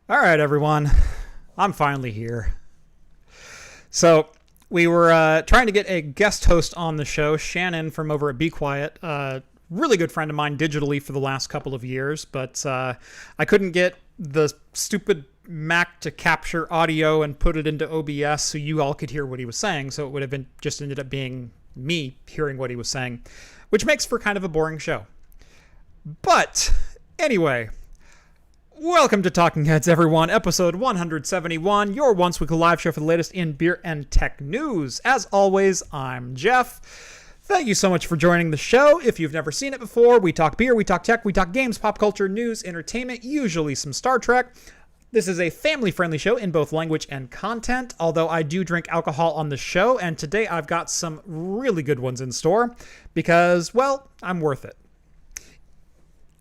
All right, everyone. I'm finally here. So we were trying to get a guest host on the show, Shannon from over at Be Quiet, really good friend of mine digitally for the last couple of years, but I couldn't get the stupid Mac to capture audio and put it into OBS so you all could hear what he was saying. So it would have been just ended up being me hearing what he was saying, which makes for kind of a boring show. But anyway, welcome to Talking Heads, everyone. Episode 171, your once-weekly live show for the latest in beer and tech news. As always, I'm Jeff. Thank you so much for joining the show. If you've never seen it before, we talk beer, we talk tech, we talk games, pop culture, news, entertainment, usually some Star Trek. This is a family-friendly show in both language and content, although I do drink alcohol on the show, and today I've got some really good ones in store because, well, I'm worth it.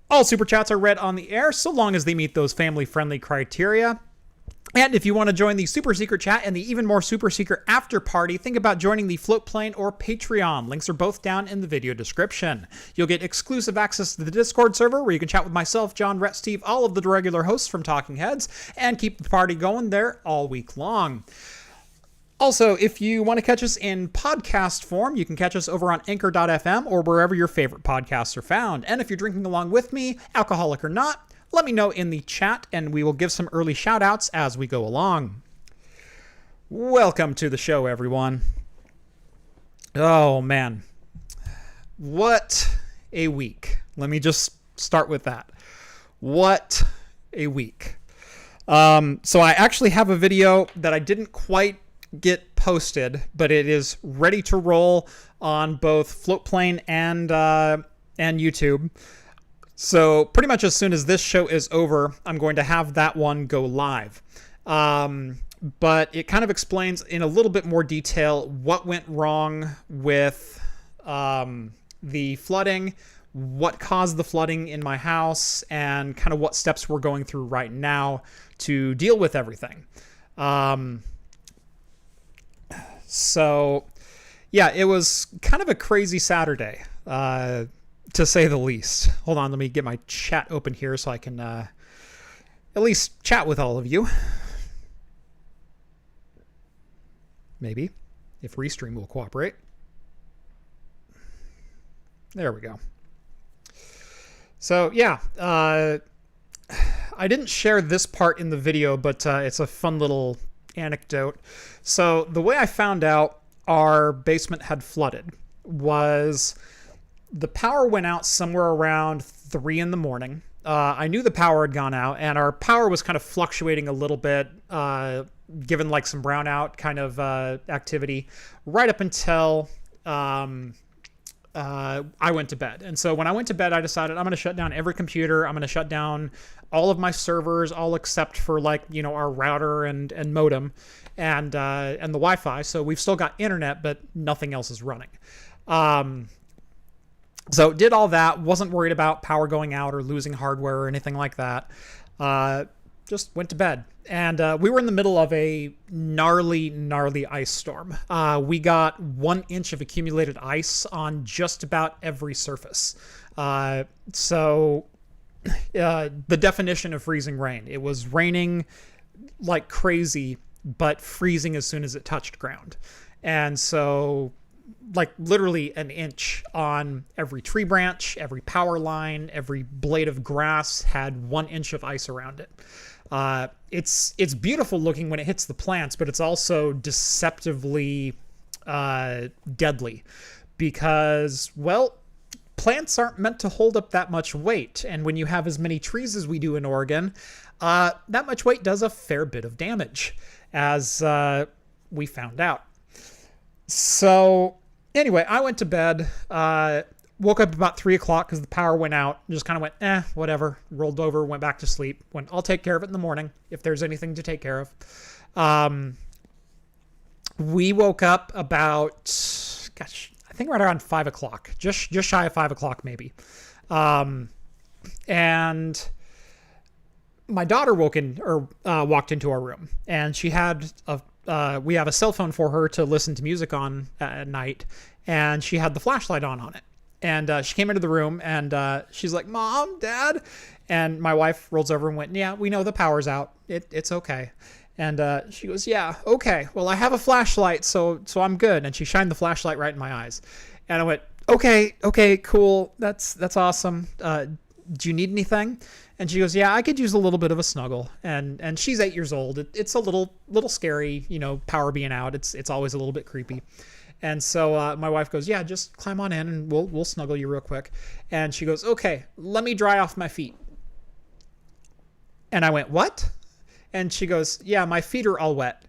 All super chats are read on the air, so long as they meet those family-friendly criteria. And if you want to join the super secret chat and the even more super secret after party, think about joining the Floatplane or Patreon. Links are both down in the video description. You'll get exclusive access to the Discord server where you can chat with myself, John, Rhett, Steve, all of the regular hosts from Talking Heads, and keep the party going there all week long. Also, if you want to catch us in podcast form, you can catch us over on Anchor.fm or wherever your favorite podcasts are found. And if you're drinking along with me, alcoholic or not, let me know in the chat and we will give some early shout outs as we go along. Welcome to the show, everyone. Oh, man. What a week. Let me just start with that. What a week. So I actually have a video that I didn't quite get posted, but it is ready to roll on both Floatplane and YouTube. So pretty much as soon as this show is over, I'm going to have that one go live. But it kind of explains in a little bit more detail what went wrong with the flooding, what caused the flooding in my house, and kind of what steps we're going through right now to deal with everything. So, yeah, it was kind of a crazy Saturday, to say the least. Hold on, let me get my chat open here so I can at least chat with all of you. Maybe, if Restream will cooperate. There we go. So, yeah, I didn't share this part in the video, but it's a fun little anecdote. So the way I found out our basement had flooded was the power went out somewhere around 3 in the morning. I knew the power had gone out, and our power was kind of fluctuating a little bit, given like some brownout kind of activity, right up until I went to bed. And so when I went to bed, I decided I'm going to shut down every computer. I'm going to shut down all of my servers, all except for like, you know, our router and modem and the Wi-Fi. So we've still got internet, but nothing else is running. So did all that, wasn't worried about power going out or losing hardware or anything like that. Just went to bed. And we were in the middle of a gnarly ice storm. We got 1 inch of accumulated ice on just about every surface. So the definition of freezing rain. It was raining like crazy, but freezing as soon as it touched ground. And so like literally 1 inch on every tree branch, every power line, every blade of grass had 1 inch of ice around it. It's beautiful looking when it hits the plants, but it's also deceptively deadly because, well, plants aren't meant to hold up that much weight. And when you have as many trees as we do in Oregon, that much weight does a fair bit of damage, as we found out. So anyway, I went to bed, woke up about 3 o'clock because the power went out. Just kind of went, whatever. Rolled over, went back to sleep. Went, I'll take care of it in the morning if there's anything to take care of. We woke up about, I think right around 5 o'clock, just shy of 5 o'clock maybe. And my daughter walked into our room, and she had we have a cell phone for her to listen to music on at night, and she had the flashlight on it. And she came into the room, and she's like, Mom, Dad. And my wife rolls over and went, yeah, we know the power's out. It's okay. And she goes, yeah, okay. Well, I have a flashlight, so I'm good. And she shined the flashlight right in my eyes. And I went, okay, cool. That's awesome. Do you need anything? And she goes, yeah, I could use a little bit of a snuggle. And she's 8 years old. It's a little scary, power being out. It's always a little bit creepy. And so my wife goes, yeah, just climb on in and we'll snuggle you real quick. And she goes, okay, let me dry off my feet. And I went, what? And she goes, yeah, my feet are all wet.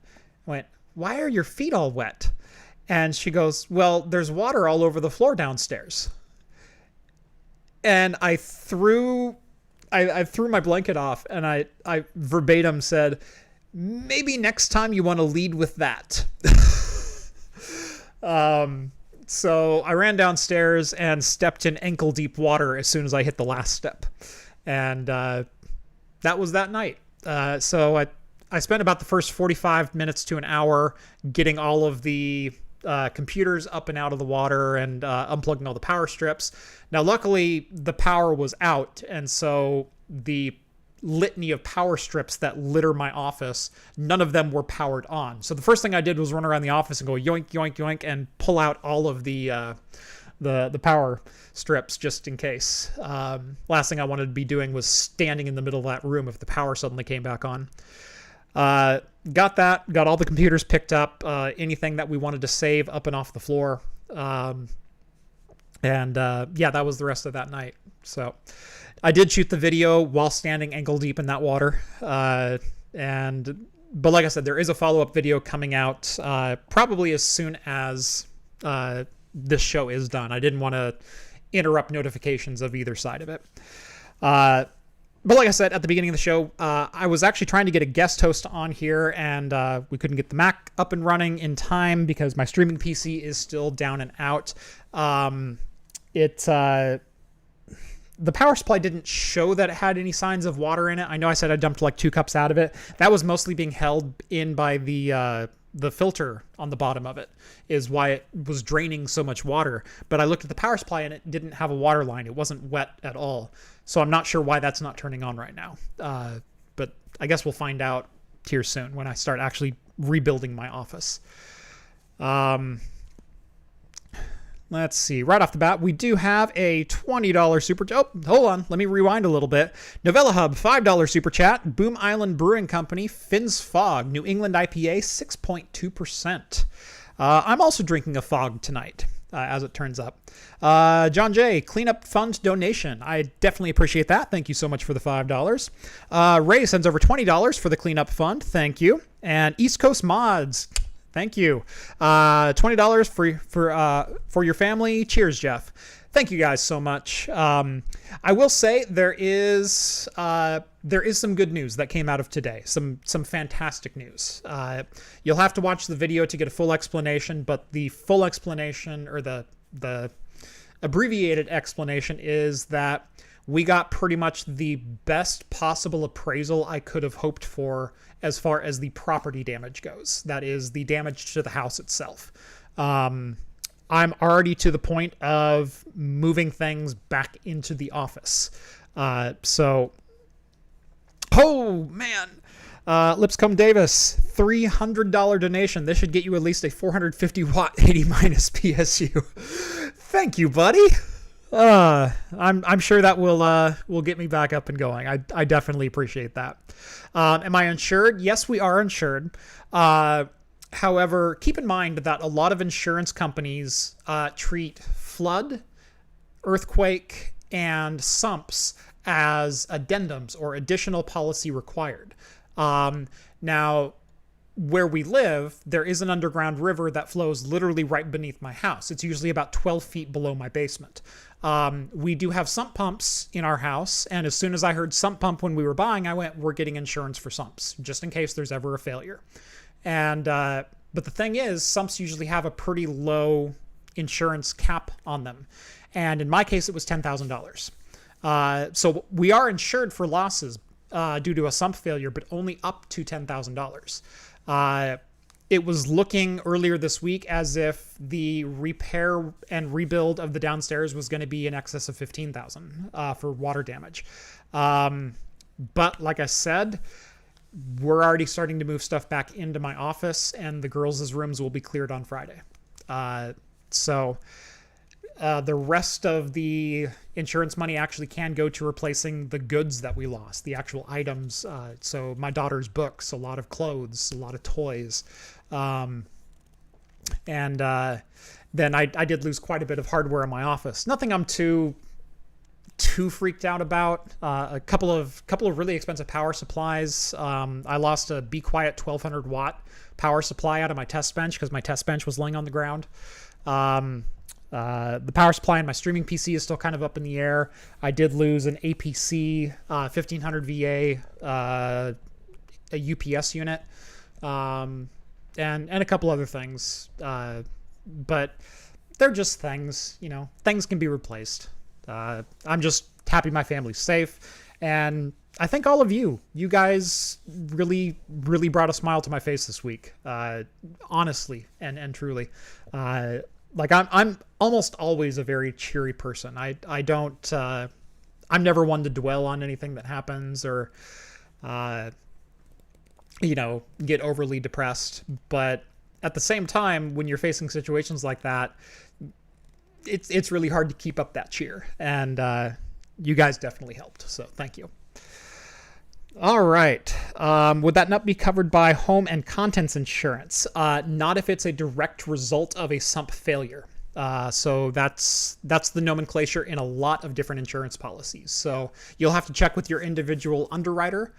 I went, why are your feet all wet? And she goes, well, there's water all over the floor downstairs. And I threw my blanket off, and I verbatim said, maybe next time you want to lead with that. So I ran downstairs and stepped in ankle deep water as soon as I hit the last step. And that was that night. So I spent about the first 45 minutes to an hour getting all of the computers up and out of the water and unplugging all the power strips. Now, luckily, the power was out, and so the litany of power strips that litter my office, none of them were powered on. So the first thing I did was run around the office and go yoink, yoink, yoink, and pull out all of the power strips just in case. Last thing I wanted to be doing was standing in the middle of that room if the power suddenly came back on. Got all the computers picked up, anything that we wanted to save up and off the floor. Yeah, that was the rest of that night. So I did shoot the video while standing ankle deep in that water. But like I said, there is a follow-up video coming out, probably as soon as, this show is done. I didn't want to interrupt notifications of either side of it. But like I said at the beginning of the show, I was actually trying to get a guest host on here, and we couldn't get the Mac up and running in time because my streaming PC is still down and out. The power supply didn't show that it had any signs of water in it. I know I said I dumped like 2 cups out of it. That was mostly being held in by the filter on the bottom of it is why it was draining so much water. But I looked at the power supply and it didn't have a water line. It wasn't wet at all. So I'm not sure why that's not turning on right now. But I guess we'll find out here soon when I start actually rebuilding my office. Let's see. Right off the bat, we do have a $20 super chat. Oh, hold on. Let me rewind a little bit. Novella Hub, $5 super chat. Boom Island Brewing Company, Finn's Fog, New England IPA, 6.2%. I'm also drinking a fog tonight, as it turns up. John J., Cleanup Fund donation. I definitely appreciate that. Thank you so much for the $5. Ray sends over $20 for the Cleanup Fund. Thank you. And East Coast Mods. Thank you. $20 for your family. Cheers, Jeff. Thank you guys so much. I will say there is some good news that came out of today. Some fantastic news. You'll have to watch the video to get a full explanation, but the full explanation, or the abbreviated explanation, is that we got pretty much the best possible appraisal I could have hoped for as far as the property damage goes. That is the damage to the house itself. I'm already to the point of moving things back into the office. Oh man. Lipscomb Davis, $300 donation. This should get you at least a 450 watt 80 minus PSU. Thank you, buddy. I'm sure that will get me back up and going. I definitely appreciate that. Am I insured? Yes, we are insured. However, keep in mind that a lot of insurance companies treat flood, earthquake, and sumps as addendums or additional policy required. Now, where we live, there is an underground river that flows literally right beneath my house. It's usually about 12 feet below my basement. We do have sump pumps in our house, and as soon as I heard sump pump when we were buying, I went, we're getting insurance for sumps, just in case there's ever a failure. And but the thing is, sumps usually have a pretty low insurance cap on them. And in my case, it was $10,000. So we are insured for losses due to a sump failure, but only up to $10,000. it was looking earlier this week as if the repair and rebuild of the downstairs was going to be in excess of $15,000 for water damage. But like I said, we're already starting to move stuff back into my office, and the girls' rooms will be cleared on Friday. So the rest of the insurance money actually can go to replacing the goods that we lost, the actual items. So my daughter's books, a lot of clothes, a lot of toys. And then I did lose quite a bit of hardware in my office. Nothing I'm too freaked out about. A couple of really expensive power supplies. I lost a Be Quiet 1200 watt power supply out of my test bench because my test bench was laying on the ground. The power supply in my streaming PC is still kind of up in the air. I did lose an APC 1500 VA, a UPS unit, and a couple other things. But they're just things, you know, things can be replaced. I'm just happy my family's safe. And I thank all of you. You guys really, really brought a smile to my face this week. Honestly and truly. Like I'm almost always a very cheery person. I don't, I'm never one to dwell on anything that happens or, you know, get overly depressed. But at the same time, when you're facing situations like that, it's really hard to keep up that cheer. And you guys definitely helped. So thank you. All right. Would that not be covered by home and contents insurance? Not if it's a direct result of a sump failure. So that's the nomenclature in a lot of different insurance policies. So you'll have to check with your individual underwriter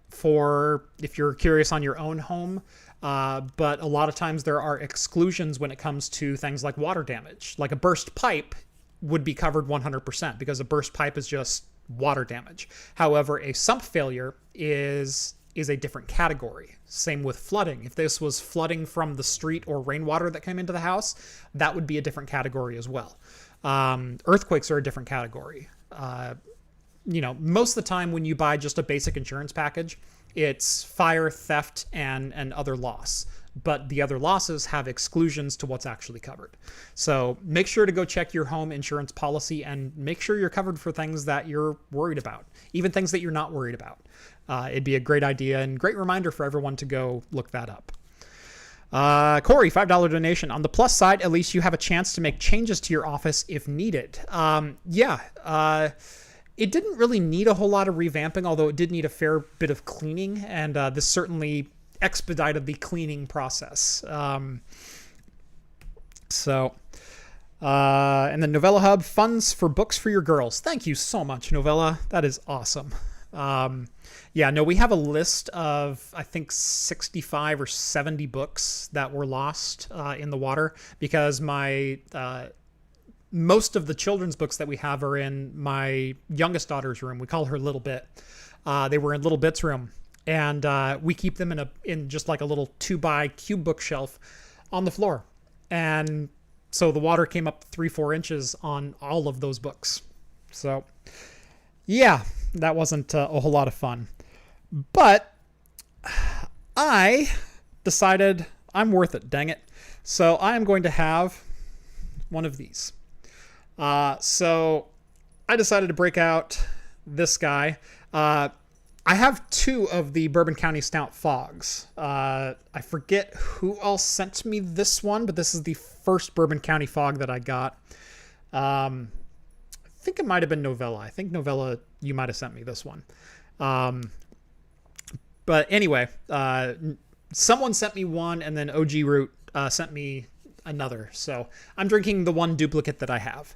for if you're curious on your own home. But a lot of times there are exclusions when it comes to things like water damage. Like a burst pipe would be covered 100% because a burst pipe is just water damage. However, a sump failure is a different category. Same with flooding. If this was flooding from the street or rainwater that came into the house, that would be a different category as well. Earthquakes are a different category. You know, most of the time when you buy just a basic insurance package, it's fire, theft, and other loss. But the other losses have exclusions to what's actually covered. So make sure to go check your home insurance policy and make sure you're covered for things that you're worried about, even things that you're not worried about. It'd be a great idea and great reminder for everyone to go look that up. Corey, $5 donation. On the plus side, at least you have a chance to make changes to your office if needed. It didn't really need a whole lot of revamping, although it did need a fair bit of cleaning, and this certainly expedited the cleaning process. And then Novella Hub, funds for books for your girls. Thank you so much, Novella. That is awesome. We have a list of, I think, 65 or 70 books that were lost in the water because my... most of the children's books that we have are in my youngest daughter's room. We call her Little Bit. They were in Little Bit's room. And we keep them in just like a little 2x cube bookshelf on the floor. And so the water came up 3-4 inches on all of those books. So yeah, that wasn't a whole lot of fun. But I decided I'm worth it, dang it. So I am going to have one of these. So I decided to break out this guy. I have 2 of the Bourbon County Stout Fogs. I forget who else sent me this one, but this is the first Bourbon County Fog that I got. I think it might have been Novella. I think Novella, you might have sent me this one. But anyway, someone sent me one, and then OG Root sent me another. So I'm drinking the one duplicate that I have.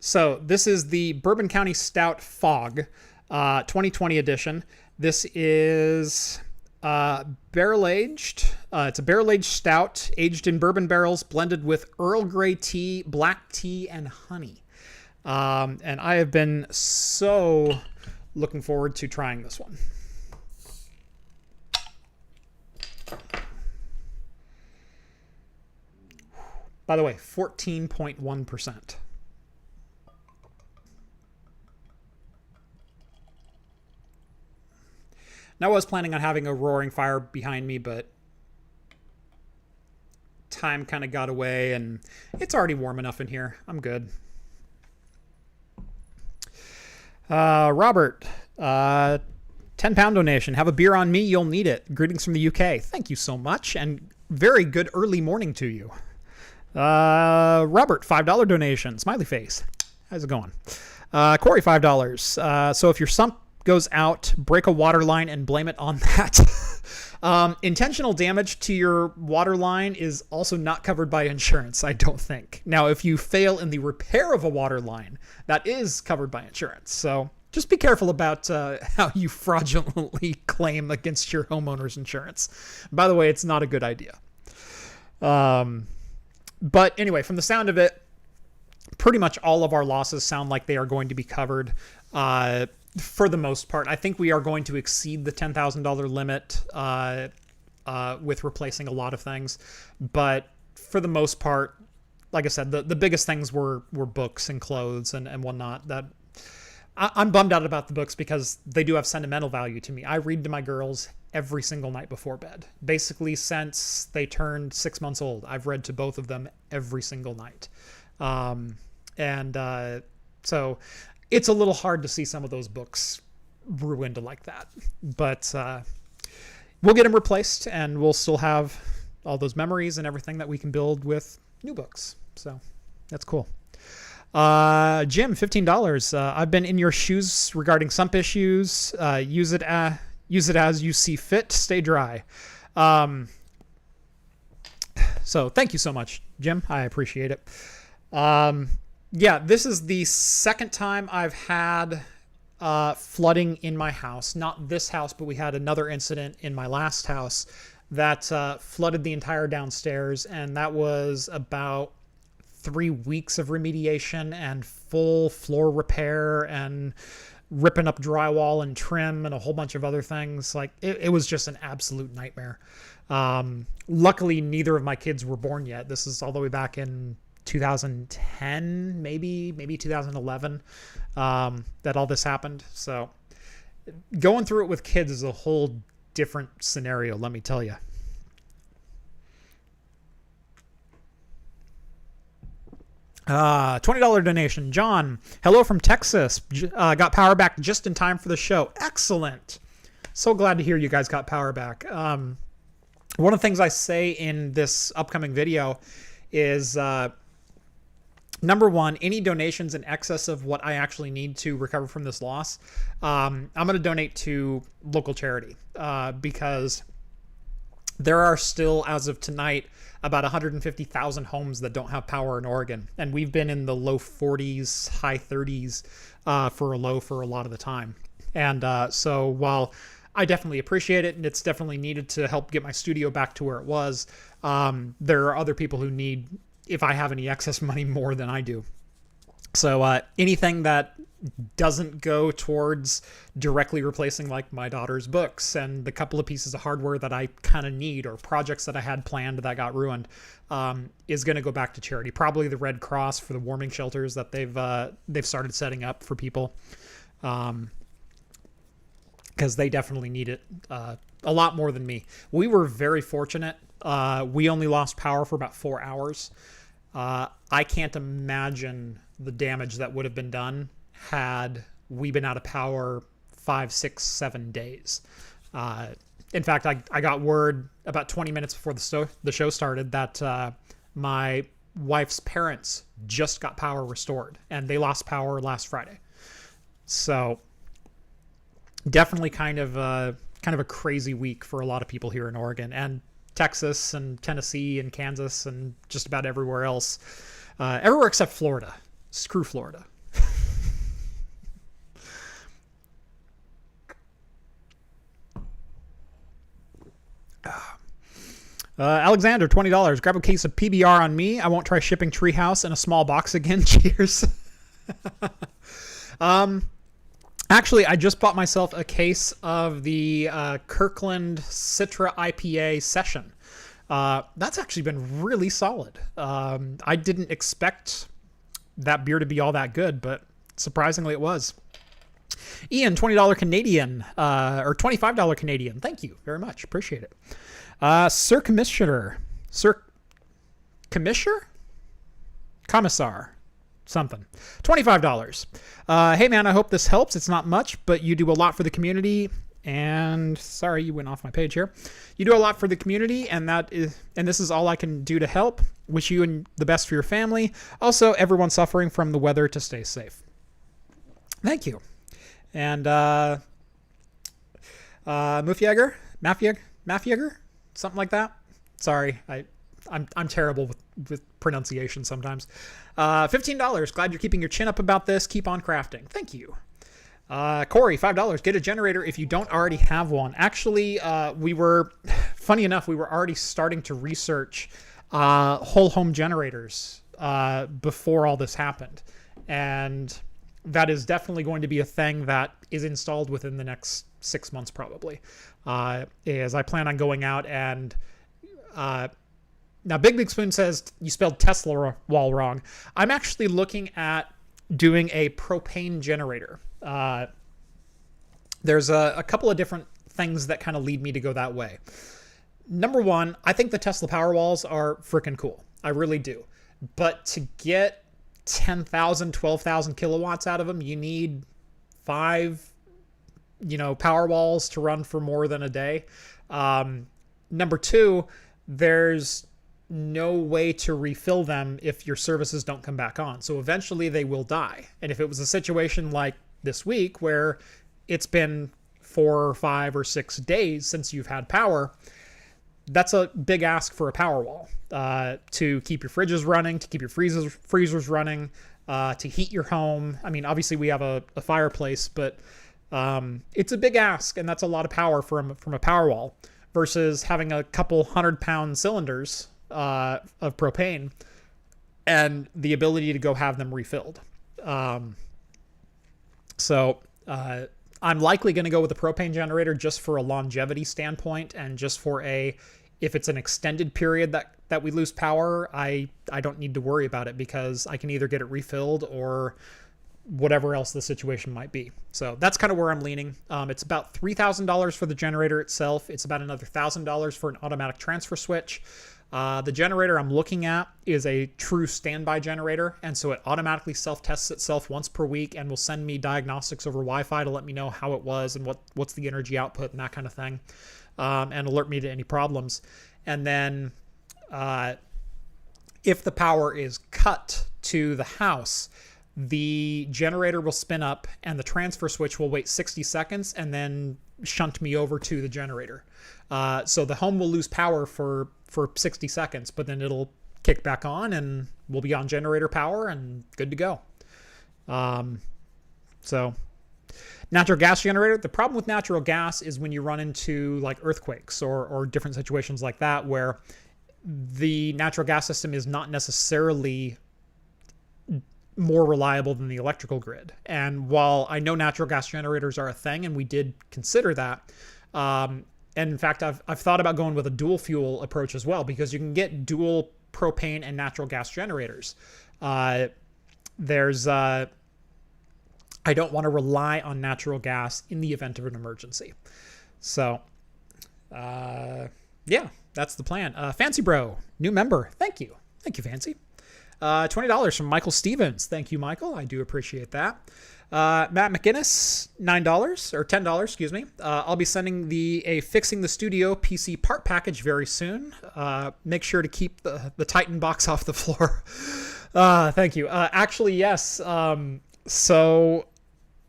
So this is the Bourbon County Stout Fog. 2020 edition. This is barrel aged. It's a barrel aged stout aged in bourbon barrels blended with Earl Grey tea, black tea, and honey. And I have been so looking forward to trying this one. By the way, 14.1%. Now, I was planning on having a roaring fire behind me, but time kind of got away, and it's already warm enough in here. I'm good. Robert, 10-pound donation. Have a beer on me. You'll need it. Greetings from the UK. Thank you so much, and very good early morning to you. Robert, $5 donation. Smiley face. How's it going? Corey, $5. So if your sump goes out, break a water line and blame it on that. Intentional damage to your water line is also not covered by insurance, I don't think. Now, if you fail in the repair of a water line, that is covered by insurance. So just be careful about how you fraudulently claim against your homeowner's insurance. By the way, it's not a good idea. But anyway, from the sound of it, pretty much all of our losses sound like they are going to be covered for the most part. I think we are going to exceed the $10,000 limit with replacing a lot of things. But for the most part, like I said, the biggest things were books and clothes and whatnot. That I'm bummed out about the books because they do have sentimental value to me. I read to my girls every single night before bed. Basically, since they turned 6 months old, I've read to both of them every single night. So it's a little hard to see some of those books ruined like that. But we'll get them replaced, and we'll still have all those memories and everything that we can build with new books. So that's cool. Jim, $15. I've been in your shoes regarding sump issues. Use it as you see fit. Stay dry. So thank you so much, Jim. I appreciate it. Yeah, this is the second time I've had flooding in my house. Not this house, but we had another incident in my last house that flooded the entire downstairs, and that was about 3 weeks of remediation and full floor repair and ripping up drywall and trim and a whole bunch of other things. Like it was just an absolute nightmare. Luckily, neither of my kids were born yet. This is all the way back in 2010, maybe 2011, that all this happened. So going through it with kids is a whole different scenario, let me tell you. $20 donation. John, hello from Texas. Got power back just in time for the show. Excellent. So glad to hear you guys got power back. One of the things I say in this upcoming video is, number one, any donations in excess of what I actually need to recover from this loss, I'm going to donate to local charity, because there are still, as of tonight, about 150,000 homes that don't have power in Oregon. And we've been in the low 40s, high 30s for a lot of the time. And so while I definitely appreciate it, and it's definitely needed to help get my studio back to where it was, there are other people who need, if I have any excess money, more than I do. So anything that doesn't go towards directly replacing like my daughter's books and the couple of pieces of hardware that I kind of need, or projects that I had planned that got ruined, is going to go back to charity. Probably the Red Cross for the warming shelters that they've started setting up for people, because they definitely need it a lot more than me. We were very fortunate. We only lost power for about 4 hours. I can't imagine the damage that would have been done had we been out of power 5, 6, 7 days. In fact, I got word about 20 minutes before the show started that my wife's parents just got power restored, and they lost power last Friday. So definitely kind of a crazy week for a lot of people here in Oregon and Texas and Tennessee and Kansas and just about everywhere else. Everywhere except Florida. Screw Florida. Alexander, $20. Grab a case of PBR on me. I won't try shipping Treehouse in a small box again. Cheers. Actually, I just bought myself a case of the Kirkland Citra IPA Session. That's actually been really solid. I didn't expect that beer to be all that good, but surprisingly it was. Ian, $20 Canadian, or $25 Canadian. Thank you very much. Appreciate it. Sir Commissioner. Sir Commissioner? Commissar. Something. $25. Hey, man, I hope this helps. It's not much, but you do a lot for the community. And sorry, you went off my page here. You do a lot for the community, and this is all I can do to help. Wish you and the best for your family. Also, everyone suffering from the weather to stay safe. Thank you. And Mafjäger, something like that. Sorry, I'm terrible with pronunciation sometimes. $15. Glad you're keeping your chin up about this. Keep on crafting. Thank you. Corey, $5. Get a generator if you don't already have one. Actually, funny enough, we were already starting to research whole home generators before all this happened, and that is definitely going to be a thing that is installed within the next 6 months, probably. As I plan on going out and now Big Spoon says you spelled Tesla wall wrong. I'm actually looking at doing a propane generator. There's a couple of different things that kind of lead me to go that way. Number one, I think the Tesla Powerwalls are freaking cool. I really do. But to get 10,000, 12,000 kilowatts out of them, you need 5, Powerwalls to run for more than a day. Number two, there's no way to refill them if your services don't come back on. So eventually they will die. And if it was a situation like this week where it's been 4 or 5 or 6 days since you've had power, that's a big ask for a Powerwall to keep your fridges running, to keep your freezers running, to heat your home. I mean, obviously we have a fireplace, but it's a big ask, and that's a lot of power from a Powerwall versus having a couple 100-pound cylinders of propane and the ability to go have them refilled. So I'm likely going to go with a propane generator just for a longevity standpoint, and just for if it's an extended period that we lose power, I don't need to worry about it because I can either get it refilled or whatever else the situation might be. So that's kind of where I'm leaning. It's about $3,000 for the generator itself. It's about another $1,000 for an automatic transfer switch. The generator I'm looking at is a true standby generator, and so it automatically self-tests itself once per week and will send me diagnostics over Wi-Fi to let me know how it was and what's the energy output and that kind of thing, and alert me to any problems. And then if the power is cut to the house, the generator will spin up and the transfer switch will wait 60 seconds and then shunt me over to the generator. So the home will lose power for 60 seconds, but then it'll kick back on and we'll be on generator power and good to go. So natural gas generator. The problem with natural gas is when you run into like earthquakes or different situations like that, where the natural gas system is not necessarily more reliable than the electrical grid. And while I know natural gas generators are a thing, and we did consider that, and in fact, I've thought about going with a dual fuel approach as well, because you can get dual propane and natural gas generators. I don't want to rely on natural gas in the event of an emergency. So, yeah, that's the plan. Fancy Bro, new member. Thank you. Thank you, Fancy. $20 from Michael Stevens. Thank you, Michael. I do appreciate that. Matt McInnes, $9 or $10, excuse me. I'll be sending a Fixing the Studio PC part package very soon. Make sure to keep the Titan box off the floor. Thank you. Actually, yes. So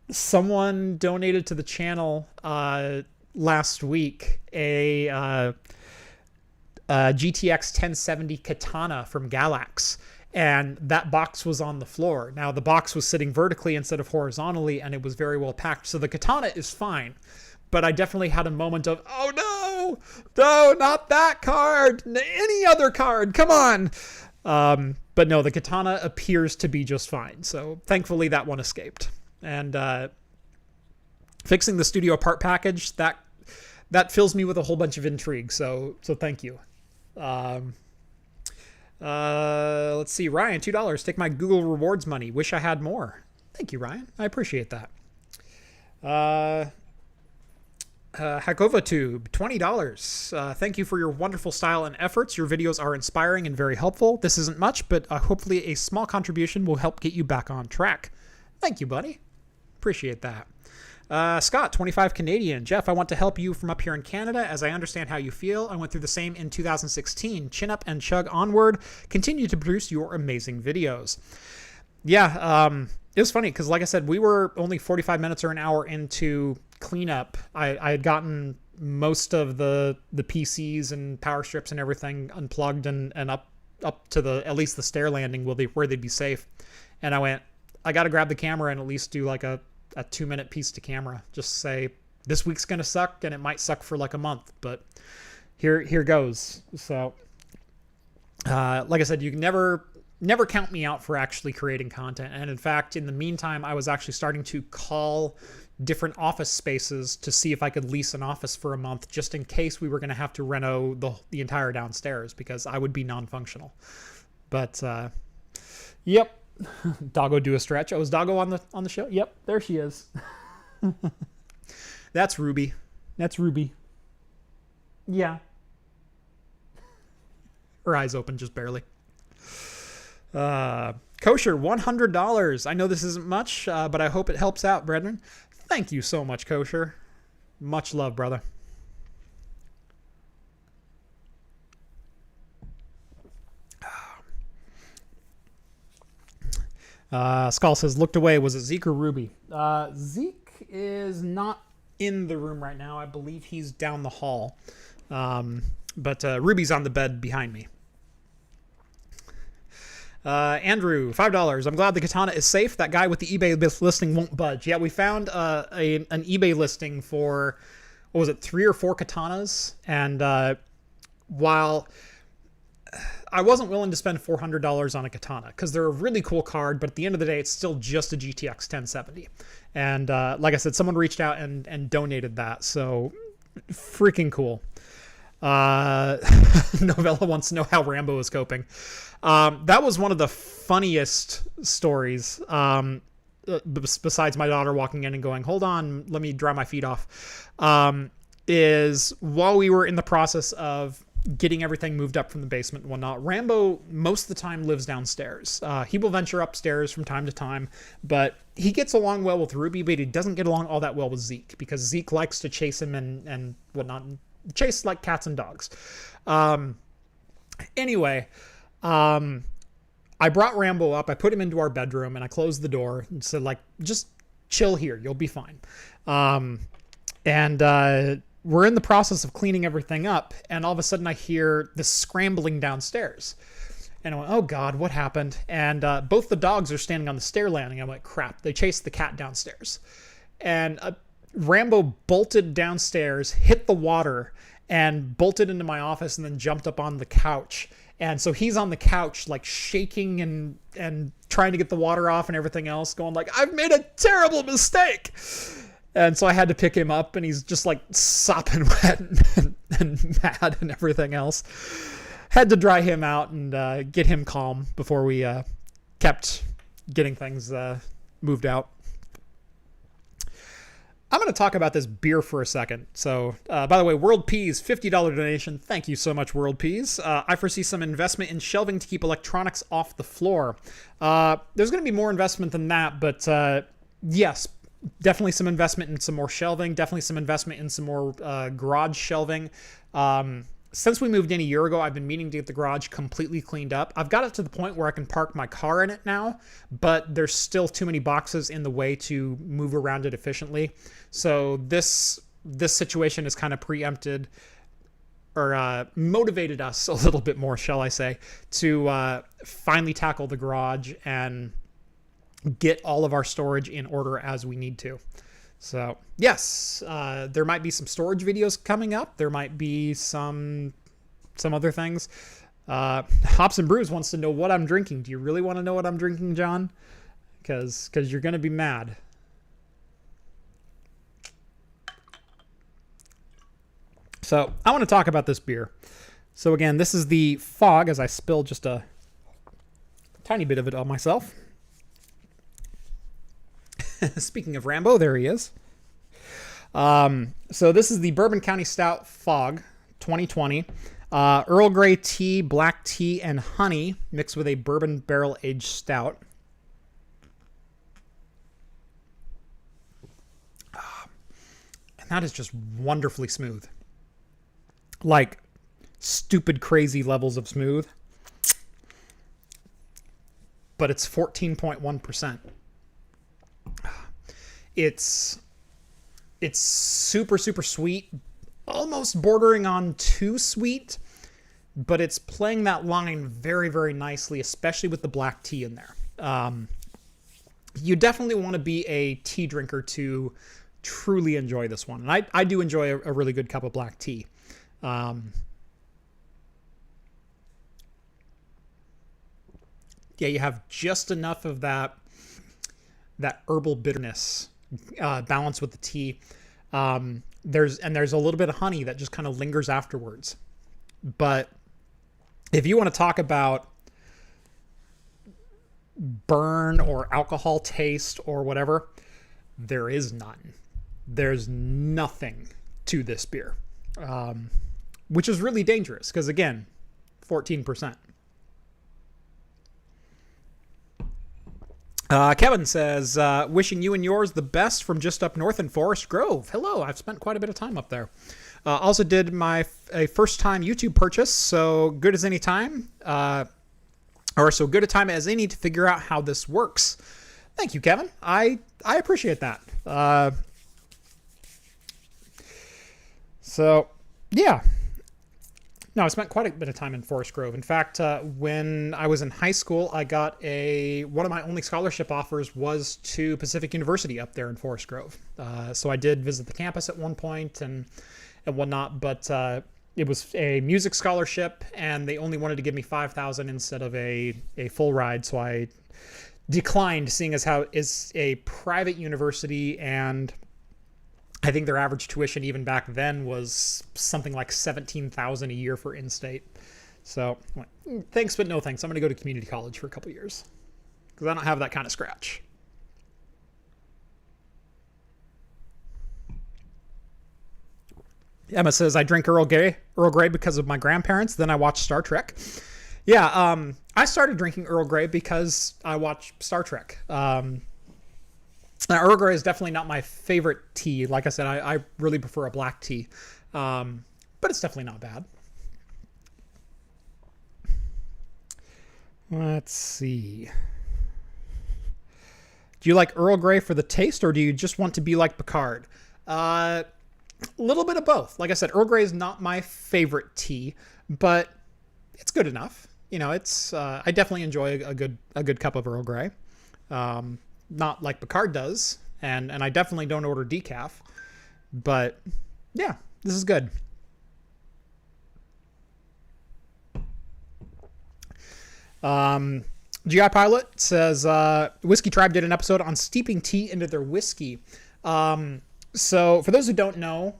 someone donated to the channel last week a GTX 1070 Katana from Galax. And that box was on the floor. Now, the box was sitting vertically instead of horizontally, and it was very well packed. So the Katana is fine. But I definitely had a moment of, oh no, not that card. Any other card, come on. But no, the Katana appears to be just fine. So thankfully that one escaped. And Fixing the Studio part package, that fills me with a whole bunch of intrigue. So thank you. Let's see. Ryan, $2. Take my Google rewards money. Wish I had more. Thank you, Ryan. I appreciate that. Uh, HakovaTube, $20. Thank you for your wonderful style and efforts. Your videos are inspiring and very helpful. This isn't much, but hopefully a small contribution will help get you back on track. Thank you, buddy. Appreciate that. Scott, 25 Canadian. Jeff, I want to help you from up here in Canada as I understand how you feel. I went through the same in 2016. Chin up and chug onward. Continue to produce your amazing videos. Yeah, it was funny because, like I said, we were only 45 minutes or an hour into cleanup. I had gotten most of the PCs and power strips and everything unplugged and up to the at least the stair landing where they'd be safe. And I went, I got to grab the camera and at least do like a 2-minute piece to camera. Just say this week's gonna suck and it might suck for like a month, but here goes. So like I said, you can never count me out for actually creating content. And in fact, in the meantime, I was actually starting to call different office spaces to see if I could lease an office for a month, just in case we were going to have to reno the entire downstairs, because I would be non-functional. But yep. Doggo do a stretch. Oh, is Doggo on the show? Yep, there she is. That's Ruby. Yeah. Her eyes open just barely. Kosher, $100. I know this isn't much, but I hope it helps out, brethren. Thank you so much, Kosher. Much love, brother. Skull says, looked away. Was it Zeke or Ruby? Zeke is not in the room right now. I believe he's down the hall. But Ruby's on the bed behind me. Andrew, $5. I'm glad the katana is safe. That guy with the eBay listing won't budge. Yeah, we found an eBay listing for, what was it, 3 or 4 katanas. And while I wasn't willing to spend $400 on a katana because they're a really cool card, but at the end of the day, it's still just a GTX 1070. And like I said, someone reached out and donated that. So freaking cool. Novella wants to know how Rambo was coping. That was one of the funniest stories. Besides my daughter walking in and going, hold on, let me dry my feet off. Is while we were in the process of getting everything moved up from the basement and whatnot, Rambo most of the time lives downstairs. He will venture upstairs from time to time, but he gets along well with Ruby, but he doesn't get along all that well with Zeke because Zeke likes to chase him and whatnot. Chase like cats and dogs. Anyway, I brought Rambo up. I put him into our bedroom and I closed the door and said, like, just chill here. You'll be fine. We're in the process of cleaning everything up, and all of a sudden I hear this scrambling downstairs. And I went, oh God, what happened? And both the dogs are standing on the stair landing. I went, crap, they chased the cat downstairs. And Rambo bolted downstairs, hit the water, and bolted into my office and then jumped up on the couch. And so he's on the couch, like shaking and trying to get the water off and everything else, going like, I've made a terrible mistake. And so I had to pick him up, and he's just like sopping wet and mad and everything else. Had to dry him out and get him calm before we kept getting things moved out. I'm going to talk about this beer for a second. So, by the way, World Peas, $50 donation. Thank you so much, World Peas. I foresee some investment in shelving to keep electronics off the floor. There's going to be more investment than that, but yes, definitely some investment in some more shelving, definitely some investment in some more garage shelving. Since we moved in a year ago, I've been meaning to get the garage completely cleaned up. I've got it to the point where I can park my car in it now, but there's still too many boxes in the way to move around it efficiently. So this situation has kind of preempted or motivated us a little bit more, shall I say, to finally tackle the garage and get all of our storage in order as we need to. So yes, there might be some storage videos coming up. There might be some other things. Hops and Brews wants to know what I'm drinking. Do you really want to know what I'm drinking, John? Because you're going to be mad. So I want to talk about this beer. So again, this is the Fog, as I spilled just a tiny bit of it on myself. Speaking of Rambo, there he is. So this is the Bourbon County Stout Fog 2020. Earl Grey tea, black tea, and honey mixed with a bourbon barrel-aged stout. And that is just wonderfully smooth. Like, stupid, crazy levels of smooth. But it's 14.1%. It's super, super sweet. Almost bordering on too sweet. But it's playing that line very, very nicely, especially with the black tea in there. You definitely want to be a tea drinker to truly enjoy this one. And I do enjoy a really good cup of black tea. Yeah, you have just enough of that herbal bitterness balanced with the tea. There's a little bit of honey that just kind of lingers afterwards. But if you want to talk about burn or alcohol taste or whatever, there is none. There's nothing to this beer, which is really dangerous because, again, 14%. Kevin says, wishing you and yours the best from just up north in Forest Grove. Hello, I've spent quite a bit of time up there. Also did a first-time YouTube purchase, so good as any time, or so good a time as any to figure out how this works. Thank you, Kevin. I appreciate that. So, yeah. No, I spent quite a bit of time in Forest Grove. In fact, when I was in high school, I got one of my only scholarship offers was to Pacific University up there in Forest Grove. So I did visit the campus at one point and whatnot, but it was a music scholarship, and they only wanted to give me $5,000 instead of a full ride, so I declined, seeing as how it's a private university, and I think their average tuition even back then was something like $17,000 a year for in-state. So, thanks, but no thanks. I'm going to go to community college for a couple years because I don't have that kind of scratch. Emma says, I drink Earl Grey because of my grandparents. Then I watch Star Trek. Yeah, I started drinking Earl Grey because I watch Star Trek. Now, Earl Grey is definitely not my favorite tea. Like I said, I really prefer a black tea. But it's definitely not bad. Let's see. Do you like Earl Grey for the taste, or do you just want to be like Picard? A little bit of both. Like I said, Earl Grey is not my favorite tea, but it's good enough. You know, it's I definitely enjoy a good cup of Earl Grey. Not like Picard does, and I definitely don't order decaf, but yeah, this is good. GI Pilot says, Whiskey Tribe did an episode on steeping tea into their whiskey. So for those who don't know,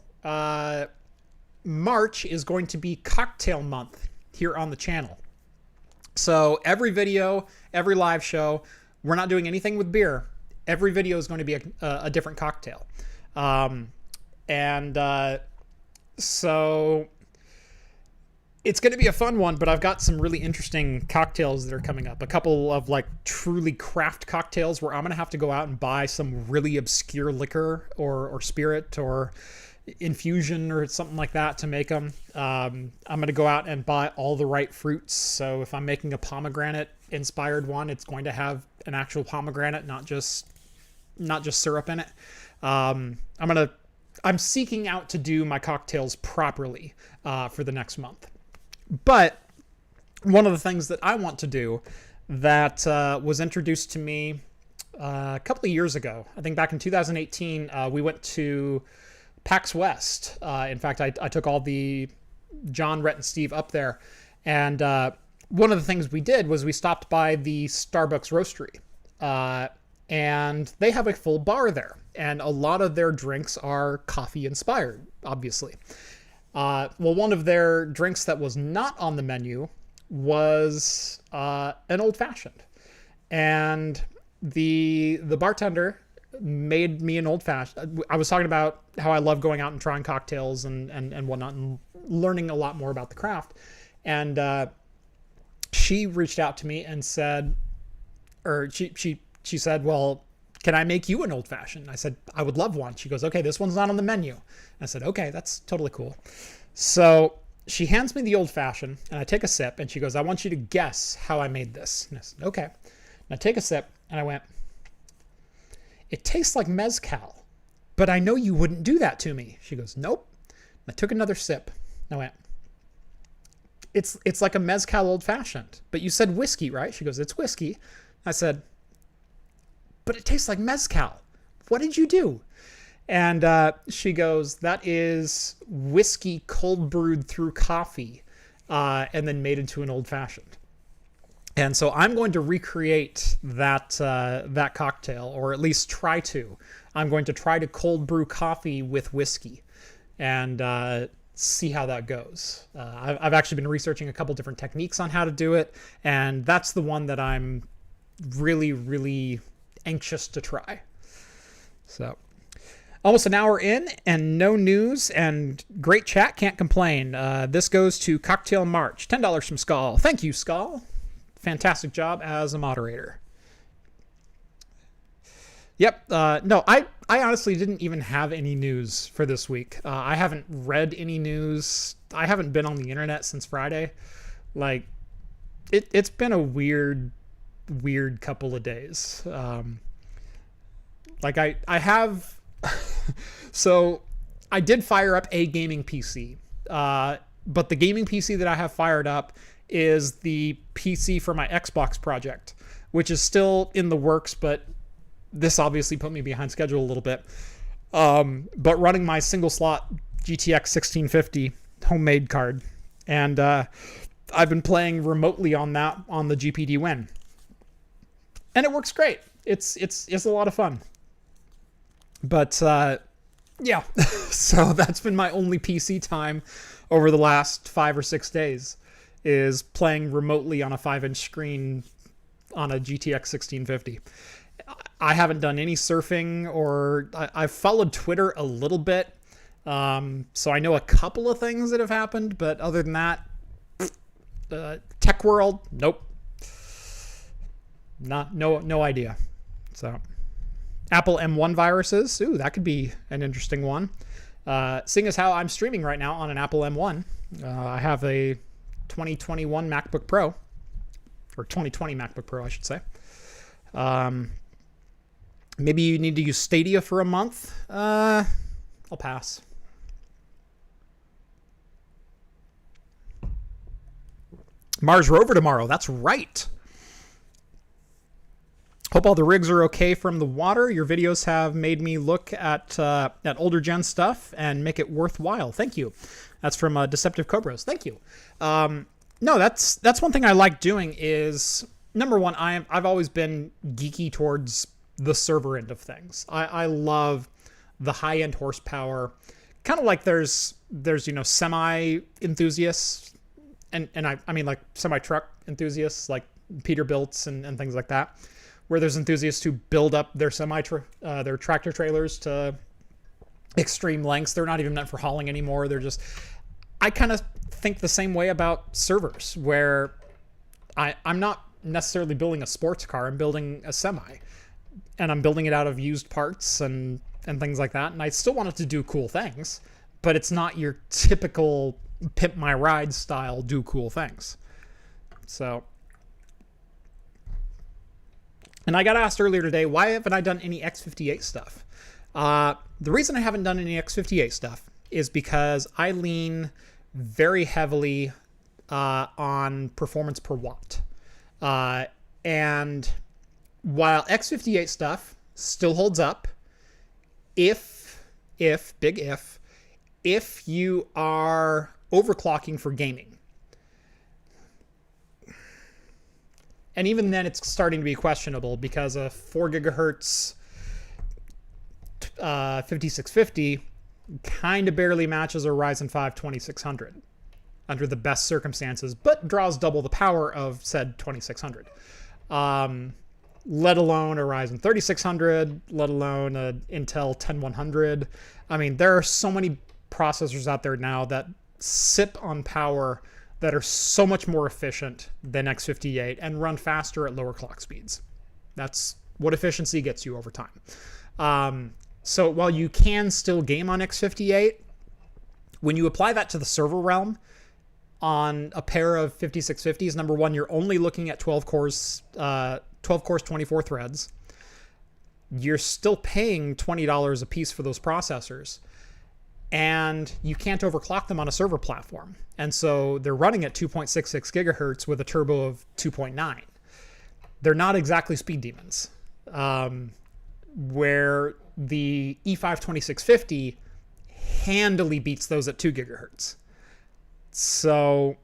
March is going to be cocktail month here on the channel. So every video, every live show, we're not doing anything with beer. Every video is going to be a different cocktail. So it's going to be a fun one, but I've got some really interesting cocktails that are coming up. A couple of like truly craft cocktails where I'm going to have to go out and buy some really obscure liquor or spirit or infusion or something like that to make them. I'm going to go out and buy all the right fruits. So if I'm making a pomegranate inspired one, it's going to have an actual pomegranate, not just syrup in it. I'm seeking out to do my cocktails properly for the next month. But one of the things that I want to do that was introduced to me a couple of years ago, I think back in 2018, we went to PAX West. In fact, I took all the John, Rhett, and Steve up there. And one of the things we did was we stopped by the Starbucks Roastery. And they have a full bar there. And a lot of their drinks are coffee inspired, obviously. Well, one of their drinks that was not on the menu was an old fashioned. And the bartender made me an old fashioned. I was talking about how I love going out and trying cocktails and whatnot and learning a lot more about the craft. And she reached out to me and said, or she said, well, can I make you an old fashioned? I said, I would love one. She goes, okay, this one's not on the menu. I said, okay, that's totally cool. So she hands me the old fashioned and I take a sip and she goes, I want you to guess how I made this. And I said, okay. And I take a sip and I went, it tastes like mezcal, but I know you wouldn't do that to me. She goes, nope. And I took another sip and I went, it's like a mezcal old fashioned, but you said whiskey, right? She goes, it's whiskey. I said, but it tastes like mezcal. What did you do? And she goes, that is whiskey cold brewed through coffee and then made into an old fashioned. And so I'm going to recreate that cocktail, or at least try to. I'm going to try to cold brew coffee with whiskey and see how that goes. I've actually been researching a couple different techniques on how to do it, and that's the one that I'm really, really anxious to try. So almost an hour in and no news and great chat. Can't complain. This goes to Cocktail March. $10 from Skull. Thank you, Skull. Fantastic job as a moderator. Yep. No, I honestly didn't even have any news for this week. I haven't read any news. I haven't been on the internet since Friday. Like, it's been a weird couple of days. Like I have, so I did fire up a gaming PC, but the gaming PC that I have fired up is the PC for my Xbox project, which is still in the works, but this obviously put me behind schedule a little bit. But running my single slot GTX 1650 homemade card, and I've been playing remotely on that on the GPD Win, and it works great. It's a lot of fun. But yeah, so that's been my only PC time over the last 5 or 6 days, is playing remotely on a 5-inch screen on a GTX 1650. I haven't done any surfing, or I've followed Twitter a little bit. So I know a couple of things that have happened, but other than that, tech world, nope. No idea. So Apple M1 viruses. Ooh, that could be an interesting one. Seeing as how I'm streaming right now on an Apple M1, I have a 2021 MacBook Pro, or 2020 MacBook Pro, I should say. Maybe you need to use Stadia for a month. I'll pass. Mars rover tomorrow. That's right. Hope all the rigs are okay from the water. Your videos have made me look at older gen stuff and make it worthwhile. Thank you. That's from Deceptive Cobras. Thank you. No, that's one thing I like doing is, number one, I've always been geeky towards the server end of things. I love the high end horsepower. Kind of like there's semi enthusiasts and I mean like semi truck enthusiasts like Peterbilts and things like that, where there's enthusiasts who build up their their tractor trailers to extreme lengths. They're not even meant for hauling anymore. I kind of think the same way about servers, where I'm not necessarily building a sports car. I'm building a semi, and I'm building it out of used parts and things like that. And I still want it to do cool things, but it's not your typical pimp my ride style do cool things. So, and I got asked earlier today, why haven't I done any X58 stuff? The reason I haven't done any X58 stuff is because I lean very heavily on performance per watt. And while X58 stuff still holds up, if you are overclocking for gaming. And even then it's starting to be questionable, because a 4 gigahertz 5650 kind of barely matches a Ryzen 5 2600 under the best circumstances, but draws double the power of said 2600. let alone a Ryzen 3600, let alone a Intel 10100. I mean, there are so many processors out there now that sip on power that are so much more efficient than x58 and run faster at lower clock speeds. That's what efficiency gets you over time. So while you can still game on x58, when you apply that to the server realm on a pair of 5650s, number one, you're only looking at 12 cores, 24 threads. You're still paying $20 a piece for those processors, and you can't overclock them on a server platform. And so they're running at 2.66 gigahertz with a turbo of 2.9. They're not exactly speed demons. Where the E5 2650 handily beats those at 2 gigahertz. So,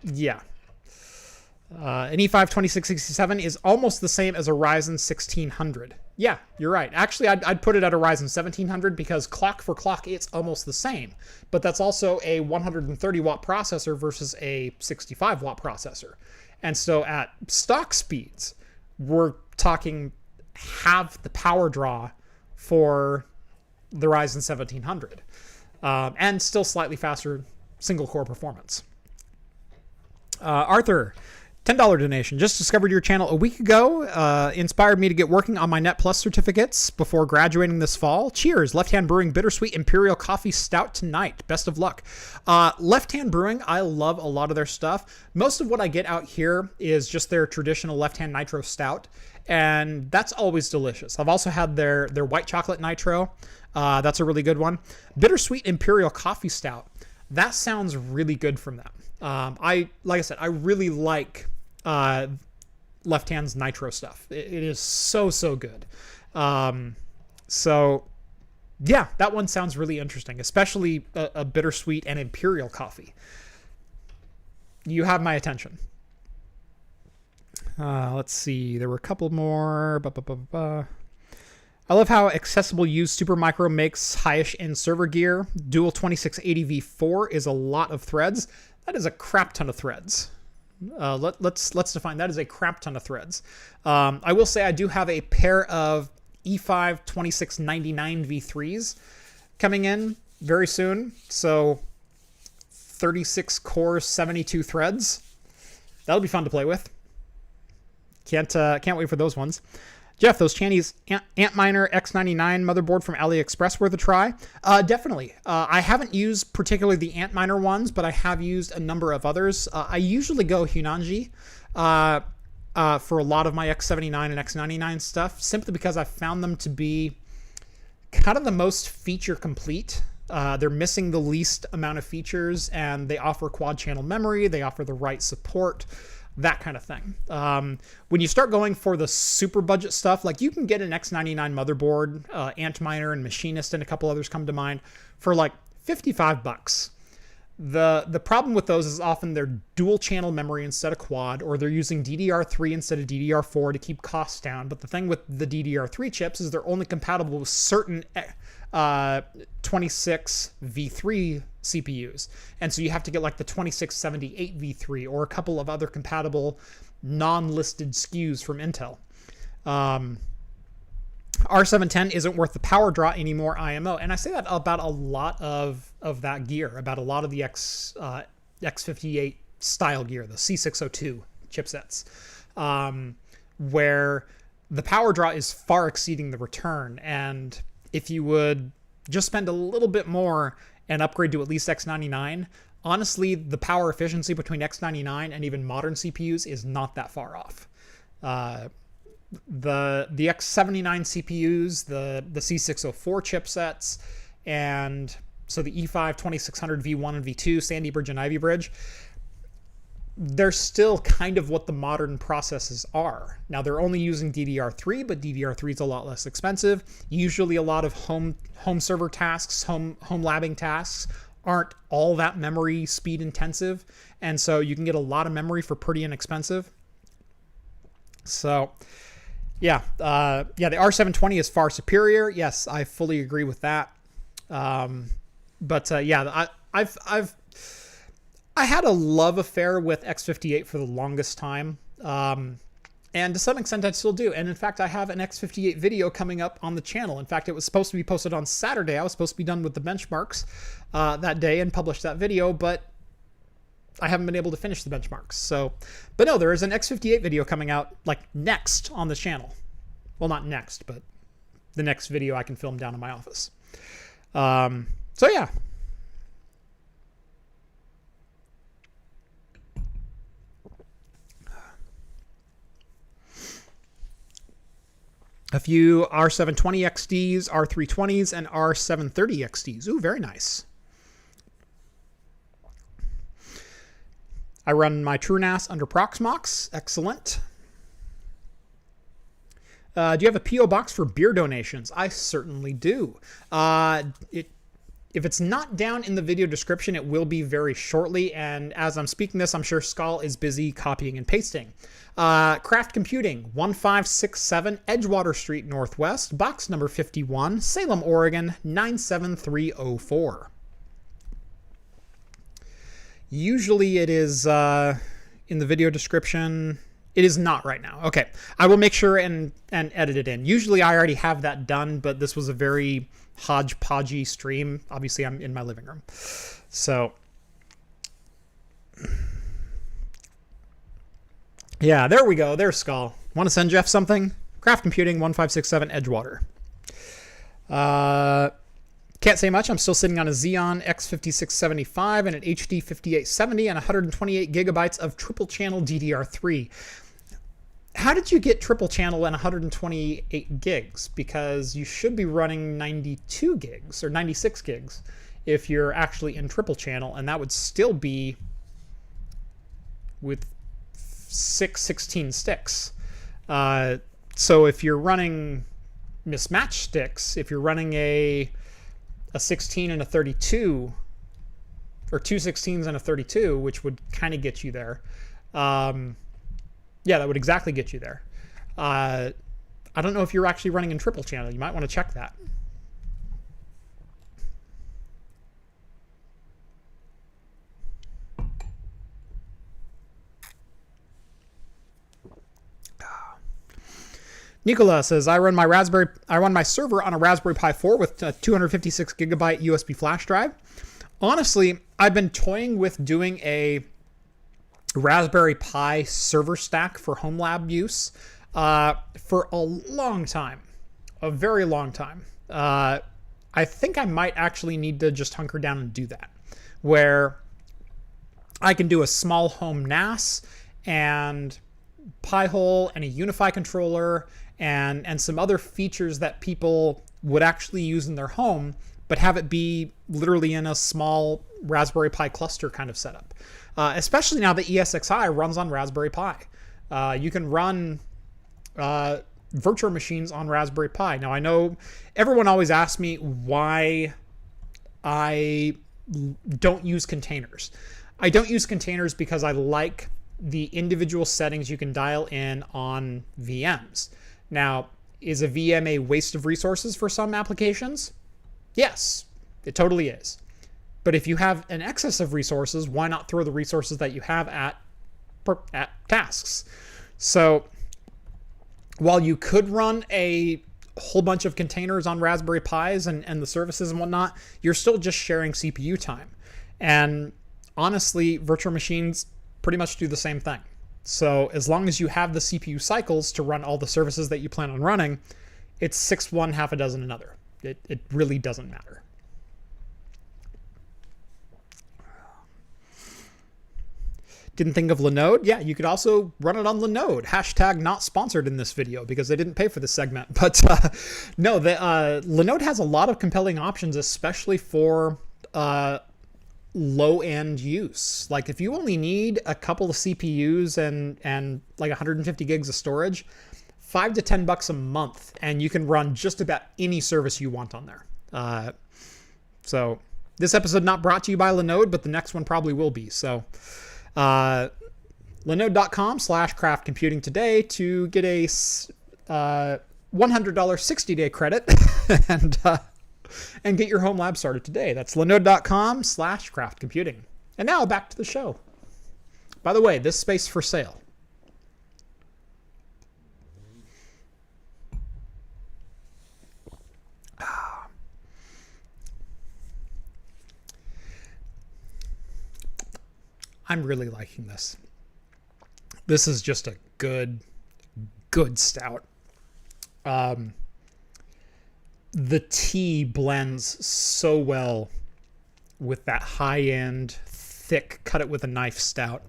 yeah. An E5 2667 is almost the same as a Ryzen 1600. Yeah, you're right. Actually, I'd put it at a Ryzen 1700 because clock for clock, it's almost the same. But that's also a 130 watt processor versus a 65 watt processor. And so at stock speeds, we're talking half the power draw for the Ryzen 1700. And still slightly faster single core performance. Arthur, $10 donation. Just discovered your channel a week ago. Inspired me to get working on my Net Plus certificates before graduating this fall. Cheers. Left Hand Brewing Bittersweet Imperial Coffee Stout tonight. Best of luck. Left Hand Brewing, I love a lot of their stuff. Most of what I get out here is just their traditional Left Hand Nitro Stout, and that's always delicious. I've also had their white chocolate nitro. That's a really good one. Bittersweet Imperial Coffee Stout. That sounds really good from them. Like I said, I really like Left Hand's nitro stuff. It is so good. So yeah, that one sounds really interesting, especially a bittersweet and imperial coffee. You have my attention. Let's see. There were a couple more. I love how accessible used Supermicro makes highish end server gear. Dual 2680 V4 is a lot of threads. That is a crap ton of threads. Let's define that as a crap ton of threads. I will say I do have a pair of E5 2699 V3s coming in very soon. So 36 cores, 72 threads. That'll be fun to play with. Can't wait for those ones. Jeff, those Chinese Antminer X99 motherboard from AliExpress worth a try? Definitely. I haven't used particularly the Antminer ones, but I have used a number of others. I usually go Hunanji for a lot of my X79 and X99 stuff, simply because I found them to be kind of the most feature complete. They're missing the least amount of features, and they offer quad channel memory. They offer the right support. That kind of thing. When you start going for the super budget stuff, like you can get an X99 motherboard, Antminer and Machinist and a couple others come to mind, for like $55. The problem with those is often they're dual channel memory instead of quad, or they're using DDR3 instead of DDR4 to keep costs down. But the thing with the DDR3 chips is they're only compatible with certain 26 V3 CPUs. And so you have to get like the 2678 V3 or a couple of other compatible non-listed SKUs from Intel. R710 isn't worth the power draw anymore, IMO. And I say that about a lot of that gear, about a lot of the X58 style gear, the C602 chipsets, where the power draw is far exceeding the return. And if you would just spend a little bit more and upgrade to at least X99, honestly, the power efficiency between X99 and even modern CPUs is not that far off. The X79 CPUs, the C604 chipsets, and so the E5 2600 V1 and V2, Sandy Bridge and Ivy Bridge, they're still kind of what the modern processes are. Now, they're only using DDR3, but DDR3 is a lot less expensive. Usually a lot of home server tasks, home labbing tasks aren't all that memory speed intensive. And so you can get a lot of memory for pretty inexpensive. So yeah, the R720 is far superior. Yes, I fully agree with that. Yeah, I had a love affair with X58 for the longest time. And to some extent, I still do. And in fact, I have an X58 video coming up on the channel. In fact, it was supposed to be posted on Saturday. I was supposed to be done with the benchmarks that day and publish that video, but I haven't been able to finish the benchmarks. So, but no, there is an X58 video coming out like next on the channel. Well, not next, but the next video I can film down in my office. So yeah. A few R720 XDs, R320s, and R730 XDs. Ooh, very nice. I run my TrueNAS under Proxmox. Excellent. Do you have a P.O. box for beer donations? I certainly do. If it's not down in the video description, it will be very shortly. And as I'm speaking this, I'm sure Skull is busy copying and pasting. Craft Computing, 1567 Edgewater Street Northwest, box number 51, Salem, Oregon, 97304. Usually it is in the video description. It is not right now. Okay, I will make sure and edit it in. Usually I already have that done, but this was a very hodgepodgey stream. Obviously I'm in my living room. So yeah, there we go. There's Skull. Want to send Jeff something? Craft Computing, 1567 Edgewater. Can't say much. I'm still sitting on a Xeon X5675 and an HD 5870 and 128 gigabytes of triple channel DDR3. How did you get triple channel and 128 gigs? Because you should be running 92 gigs or 96 gigs if you're actually in triple channel, and that would still be with 16 sticks. So if you're running mismatched sticks, if you're running a 16 and a 32, or two 16s and a 32, which would kind of get you there. Yeah, that would exactly get you there. I don't know if you're actually running in triple channel. You might want to check that. Nicola says, I run my server on a Raspberry Pi 4 with a 256 gigabyte USB flash drive. Honestly, I've been toying with doing a Raspberry Pi server stack for home lab use for a long time, a very long time. I think I might actually need to just hunker down and do that, where I can do a small home NAS and Pi-hole and a Unify controller and some other features that people would actually use in their home, but have it be literally in a small Raspberry Pi cluster kind of setup. Especially now that ESXi runs on Raspberry Pi. You can run virtual machines on Raspberry Pi. Now, I know everyone always asks me why I don't use containers. I don't use containers because I like the individual settings you can dial in on VMs. Now, is a VM a waste of resources for some applications? Yes, it totally is. But if you have an excess of resources, why not throw the resources that you have at tasks? So while you could run a whole bunch of containers on Raspberry Pis and the services and whatnot, you're still just sharing CPU time. And honestly, virtual machines pretty much do the same thing. So as long as you have the CPU cycles to run all the services that you plan on running, it's 6 one, half a dozen another. It really doesn't matter. Didn't think of Linode? Yeah, you could also run it on Linode. Hashtag not sponsored in this video because they didn't pay for this segment. But no, Linode has a lot of compelling options, especially for low-end use. Like if you only need a couple of CPUs and like 150 gigs of storage, $5 to $10 a month, and you can run just about any service you want on there. So this episode not brought to you by Linode, but the next one probably will be. So Linode.com/craftcomputing today to get a $100 60-day credit and get your home lab started today. That's Linode.com/craftcomputing. And now back to the show. By the way, this space for sale. I'm really liking this. This is just a good stout. The tea blends so well with that high-end, thick, cut it with a knife stout.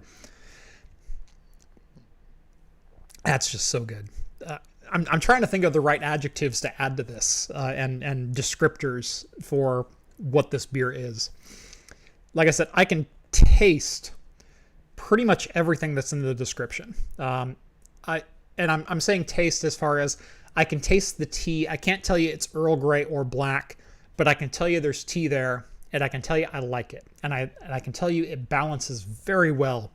That's just so good. I'm trying to think of the right adjectives to add to this and descriptors for what this beer is. Like I said, I can taste pretty much everything that's in the description. I'm saying taste as far as I can taste the tea. I can't tell you it's Earl Grey or black, but I can tell you there's tea there, and I can tell you I like it. And I can tell you it balances very well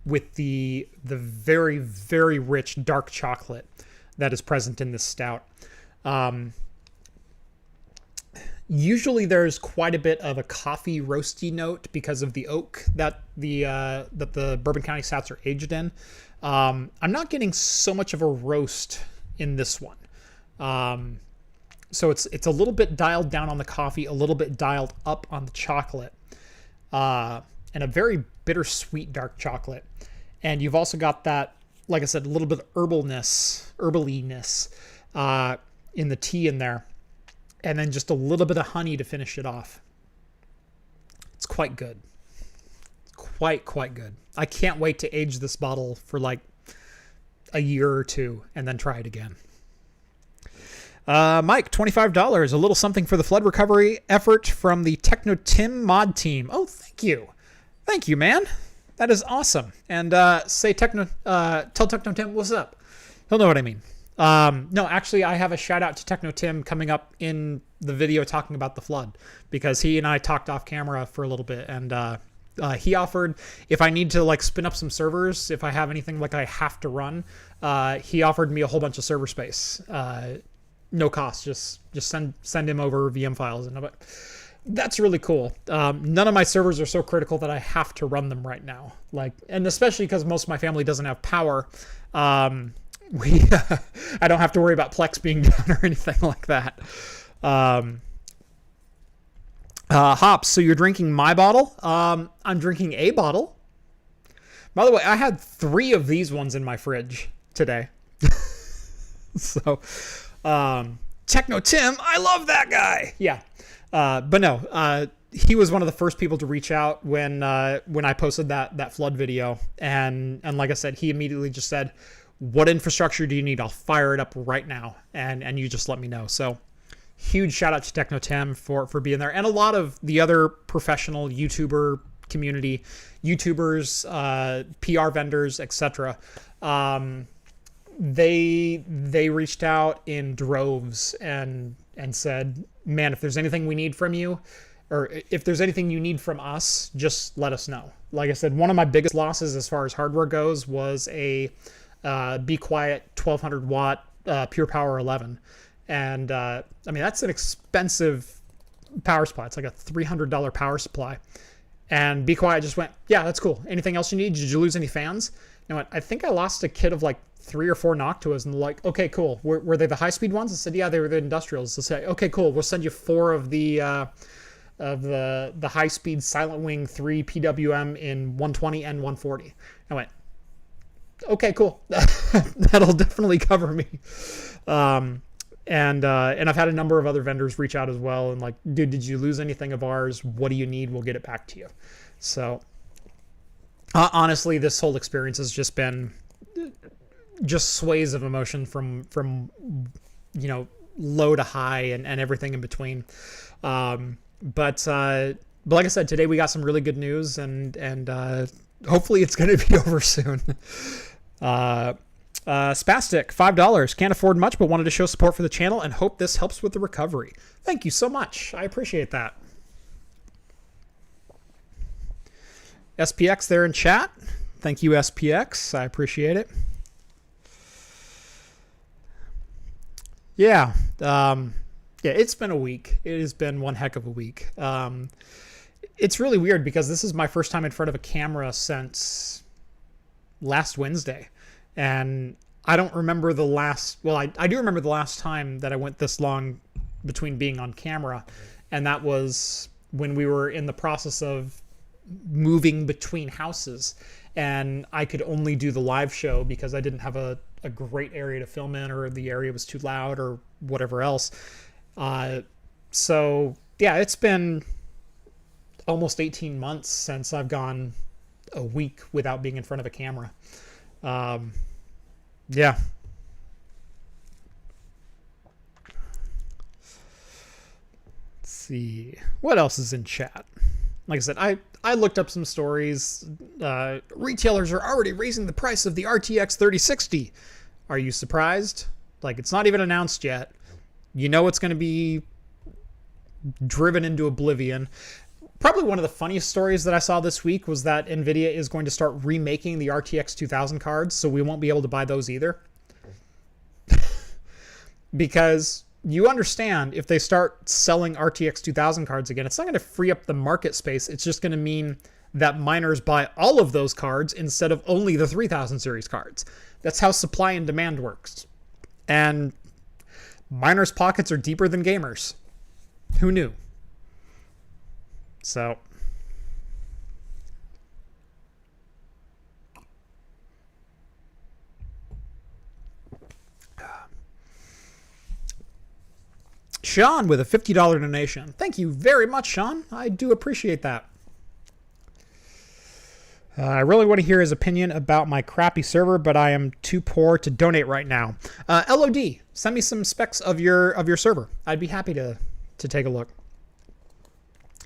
with the very, very rich dark chocolate that is present in this stout. Usually there's quite a bit of a coffee roasty note because of the oak that the Bourbon County stouts are aged in. I'm not getting so much of a roast in this one. So it's a little bit dialed down on the coffee, a little bit dialed up on the chocolate, and a very bittersweet dark chocolate. And you've also got that, like I said, a little bit of herbaliness in the tea in there. And then just a little bit of honey to finish it off. It's quite good. Quite good. I can't wait to age this bottle for like a year or two and then try it again. Mike, $25. A little something for the flood recovery effort from the Techno Tim mod team. Oh, thank you. Thank you, man. That is awesome. And tell Techno Tim what's up. He'll know what I mean. No, actually, I have a shout out to Techno Tim coming up in the video talking about the flood, because he and I talked off camera for a little bit, and he offered, if I need to like spin up some servers, if I have anything like I have to run, he offered me a whole bunch of server space, no cost, just send him over VM files, and that's really cool. None of my servers are so critical that I have to run them right now, and especially because most of my family doesn't have power. I don't have to worry about Plex being down or anything like that. Hops, so you're drinking my bottle? I'm drinking a bottle. By the way, I had 3 of these ones in my fridge today. So, Techno Tim, I love that guy. Yeah. But no, he was one of the first people to reach out when I posted that flood video. And like I said, he immediately just said, what infrastructure do you need? I'll fire it up right now. And you just let me know. So huge shout out to Techno Tim for being there. And a lot of the other professional YouTuber community, YouTubers, PR vendors, etc. They reached out in droves and said, man, if there's anything we need from you, or if there's anything you need from us, just let us know. Like I said, one of my biggest losses as far as hardware goes was a Be Quiet 1200 watt Pure Power 11. And I mean, that's an expensive power supply. It's like a $300 power supply. And Be Quiet just went, yeah, that's cool. Anything else you need? Did you lose any fans? You know what? I think I lost a kit of like 3 or 4 Noctuas, and they're like, okay, cool. Were they the high-speed ones? I said, yeah, they were the industrials. They'll say, okay, cool. We'll send you 4 of the high-speed Silent Wing 3 PWM in 120 and 140. I went, okay, cool. That'll definitely cover me. And I've had a number of other vendors reach out as well and like, dude, did you lose anything of ours? What do you need? We'll get it back to you. So honestly, this whole experience has just been just sways of emotion from low to high and everything in between. But like I said, today we got some really good news, and hopefully it's going to be over soon. Spastic, $5. Can't afford much, but wanted to show support for the channel and hope this helps with the recovery. Thank you so much. I appreciate that. SPX there in chat. Thank you, SPX. I appreciate it. Yeah. It's been a week. It has been one heck of a week. It's really weird because this is my first time in front of a camera since last Wednesday. And I don't remember the last, well, I do remember the last time that I went this long between being on camera. And that was when we were in the process of moving between houses, and I could only do the live show because I didn't have a great area to film in, or the area was too loud, or whatever else. So yeah, it's been almost 18 months since I've gone a week without being in front of a camera. Yeah. Let's see. What else is in chat? Like I said, I looked up some stories. Retailers are already raising the price of the RTX 3060. Are you surprised? Like, it's not even announced yet. You know it's going to be driven into oblivion. Probably one of the funniest stories that I saw this week was that Nvidia is going to start remaking the RTX 2000 cards, so we won't be able to buy those either. Because you understand, if they start selling RTX 2000 cards again, it's not going to free up the market space. It's just going to mean that miners buy all of those cards instead of only the 3000 series cards. That's how supply and demand works. And miners' pockets are deeper than gamers. Who knew? So, Sean with a $50 donation. Thank you very much, Sean. I do appreciate that. I really want to hear his opinion about my crappy server, but I am too poor to donate right now. LOD, send me some specs of your server. I'd be happy to take a look.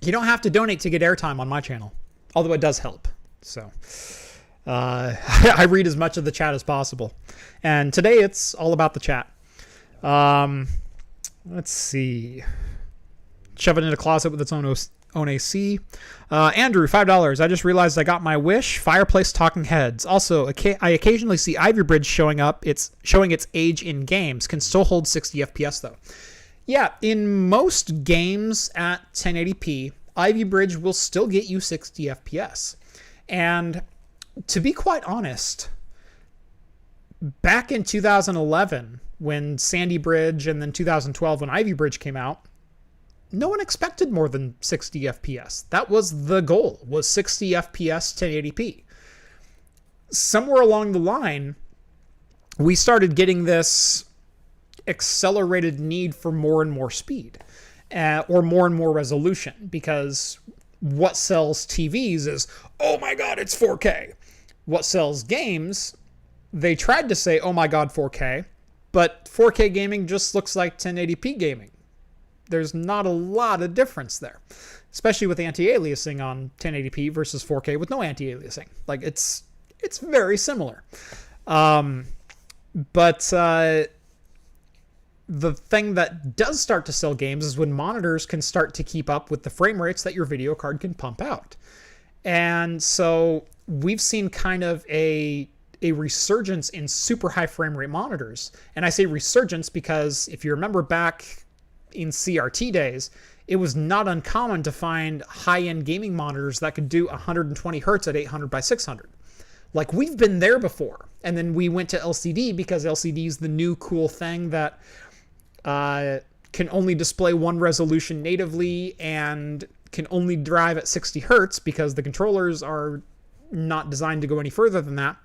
You don't have to donate to get airtime on my channel, although it does help. So I read as much of the chat as possible. And today it's all about the chat. Let's see. Shove it in a closet with its own AC. Andrew, $5. I just realized I got my wish. Fireplace talking heads. Also, I occasionally see Ivy Bridge showing up. It's showing its age in games. Can still hold 60 FPS though. Yeah, in most games at 1080p, Ivy Bridge will still get you 60 FPS. And to be quite honest, back in 2011, when Sandy Bridge, and then 2012 when Ivy Bridge came out, no one expected more than 60 FPS. That was the goal, was 60 FPS 1080p. Somewhere along the line, we started getting this accelerated need for more and more speed, or more and more resolution, because what sells TVs is, oh my god, it's 4K. What sells games, they tried to say, oh my god, 4K, but 4K gaming just looks like 1080p gaming. There's not a lot of difference there, especially with anti-aliasing on 1080p versus 4K with no anti-aliasing. Like, it's very similar. But the thing that does start to sell games is when monitors can start to keep up with the frame rates that your video card can pump out. And so we've seen kind of a resurgence in super high frame rate monitors. And I say resurgence because if you remember back in CRT days, it was not uncommon to find high-end gaming monitors that could do 120 hertz at 800 by 600. Like, we've been there before. And then we went to LCD because LCD is the new cool thing that can only display one resolution natively and can only drive at 60 hertz because the controllers are not designed to go any further than that.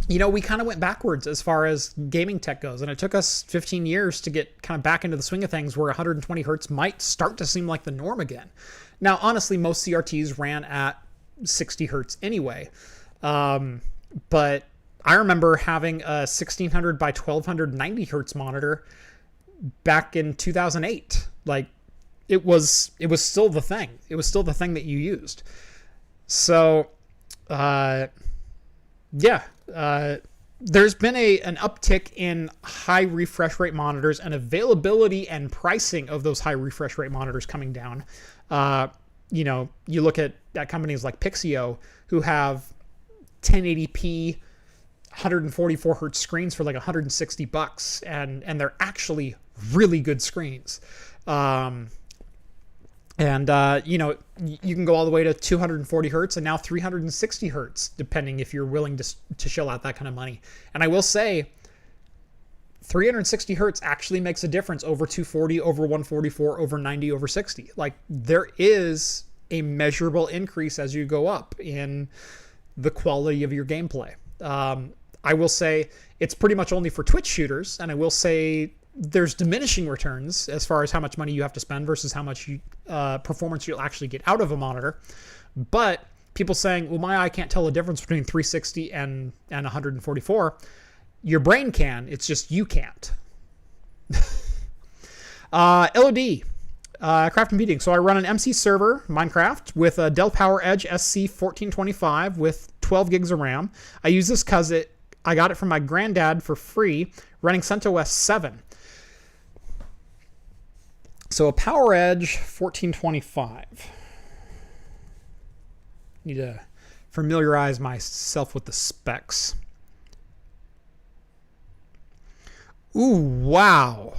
We kind of went backwards as far as gaming tech goes, and it took us 15 years to get kind of back into the swing of things where 120 hertz might start to seem like the norm again. Now, honestly, most CRTs ran at 60 hertz anyway, but I remember having a 1600 by 1290 hertz monitor back in 2008. Like, it was still the thing. It was still the thing that you used. So, there's been an uptick in high refresh rate monitors, and availability and pricing of those high refresh rate monitors coming down. You look at companies like Pixio, who have 1080p 144 hertz screens for like $160, and they're actually really good screens. You can go all the way to 240 hertz and now 360 hertz, depending if you're willing to shell out that kind of money. And I will say, 360 hertz actually makes a difference over 240, over 144, over 90, over 60. Like, there is a measurable increase as you go up in the quality of your gameplay. I will say it's pretty much only for Twitch shooters, and I will say there's diminishing returns as far as how much money you have to spend versus how much performance you'll actually get out of a monitor. But people saying, well, my eye can't tell the difference between 360 and 144. Your brain can. It's just you can't. LOD. Craft and Beating. So I run an MC server, Minecraft, with a Dell PowerEdge SC1425 with 12 gigs of RAM. I use this because I got it from my granddad for free, running CentOS 7. So a PowerEdge 1425. Need to familiarize myself with the specs. Ooh, wow.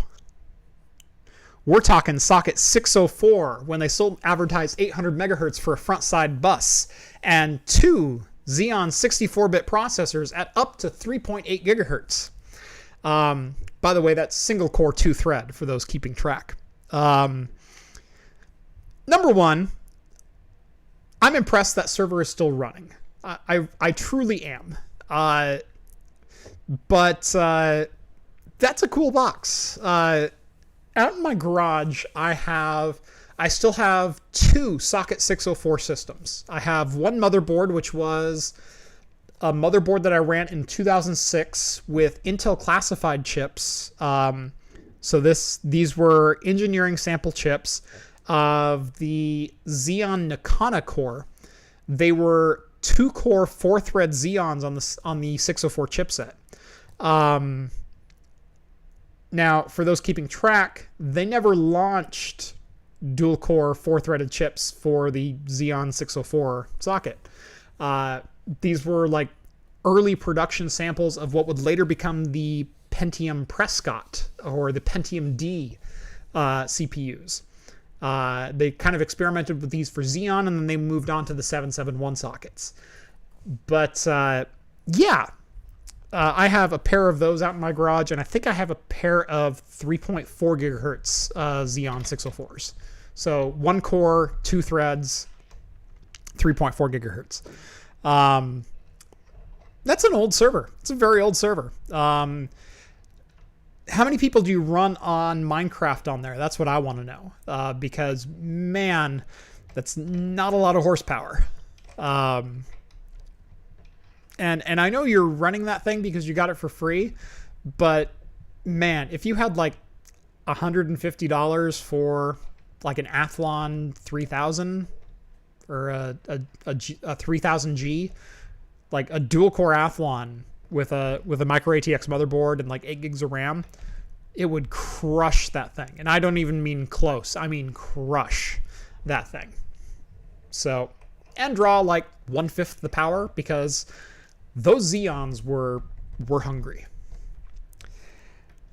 We're talking socket 604 when they advertised 800 megahertz for a front side bus and 2 Xeon 64-bit processors at up to 3.8 gigahertz. By the way, that's single core 2-thread for those keeping track. Number one, I'm impressed that server is still running. I truly am. But that's a cool box. Out in my garage, I still have 2 socket 604 systems. I have one motherboard, which was a motherboard that I ran in 2006 with Intel classified chips. So these were engineering sample chips of the Xeon Nakana core. They were 2-core 4-thread Xeons on the 604 chipset. Now, for those keeping track, they never launched dual-core 4-threaded chips for the Xeon 604 socket. These were like early production samples of what would later become the Pentium Prescott or the Pentium D CPUs. They kind of experimented with these for Xeon, and then they moved on to the 771 sockets. But yeah, I have a pair of those out in my garage, and I think I have a pair of 3.4 gigahertz Xeon 604s. So 1 core, 2 threads, 3.4 gigahertz. That's an old server. It's a very old server. How many people do you run on Minecraft on there? That's what I want to know. Because, man, that's not a lot of horsepower. And I know you're running that thing because you got it for free. But, man, if you had like $150 for like an Athlon 3000 or a 3000G, like a dual-core Athlon with a micro ATX motherboard and like 8 gigs of RAM, it would crush that thing. And I don't even mean close. I mean crush that thing. So, and draw like 1/5 the power because those Xeons were hungry.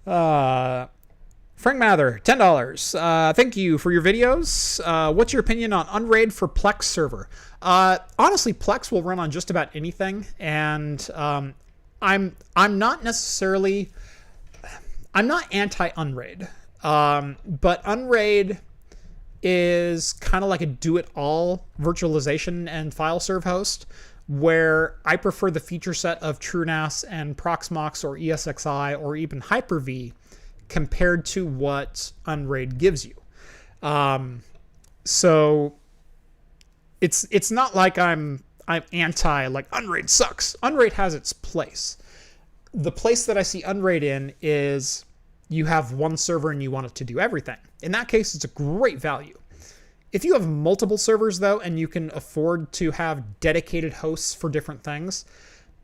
Frank Mather, $10. Thank you for your videos. What's your opinion on Unraid for Plex server? Honestly, Plex will run on just about anything, and I'm not necessarily, I'm not anti-Unraid, but Unraid is kind of like a do-it-all virtualization and file serve host, where I prefer the feature set of TrueNAS and Proxmox or ESXi or even Hyper-V compared to what Unraid gives you. So it's not like I'm anti, like Unraid sucks. Unraid has its place. The place that I see Unraid in is you have one server and you want it to do everything. In that case, it's a great value. If you have multiple servers, though, and you can afford to have dedicated hosts for different things,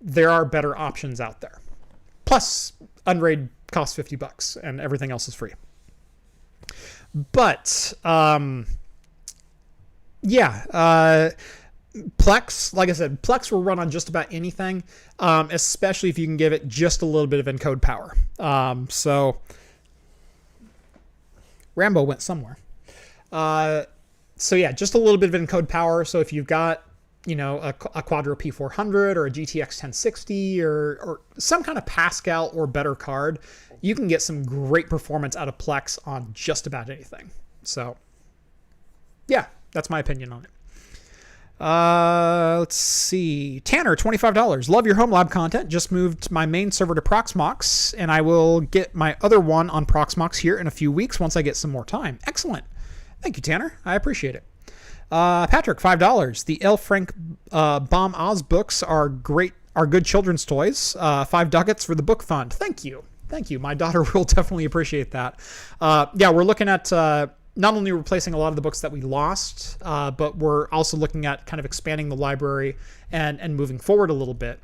there are better options out there. Plus, Unraid costs $50 and everything else is free. But, yeah, Plex, like I said, Plex will run on just about anything, especially if you can give it just a little bit of encode power. So, Rambo went somewhere. So yeah, just a little bit of encode power. So if you've got, you know, a Quadro P400 or a GTX 1060 or some kind of Pascal or better card, you can get some great performance out of Plex on just about anything. So yeah, that's my opinion on it. Let's see. Tanner, $25. Love your home lab content. Just moved my main server to Proxmox, and I will get my other one on Proxmox here in a few weeks once I get some more time. Excellent. Thank you, Tanner. I appreciate it. Patrick, $5. The L. Frank Baum Oz books are great, are good children's toys. 5 ducats for the book fund. Thank you. Thank you. My daughter will definitely appreciate that. Yeah, we're looking at not only replacing a lot of the books that we lost, but we're also looking at kind of expanding the library and moving forward a little bit.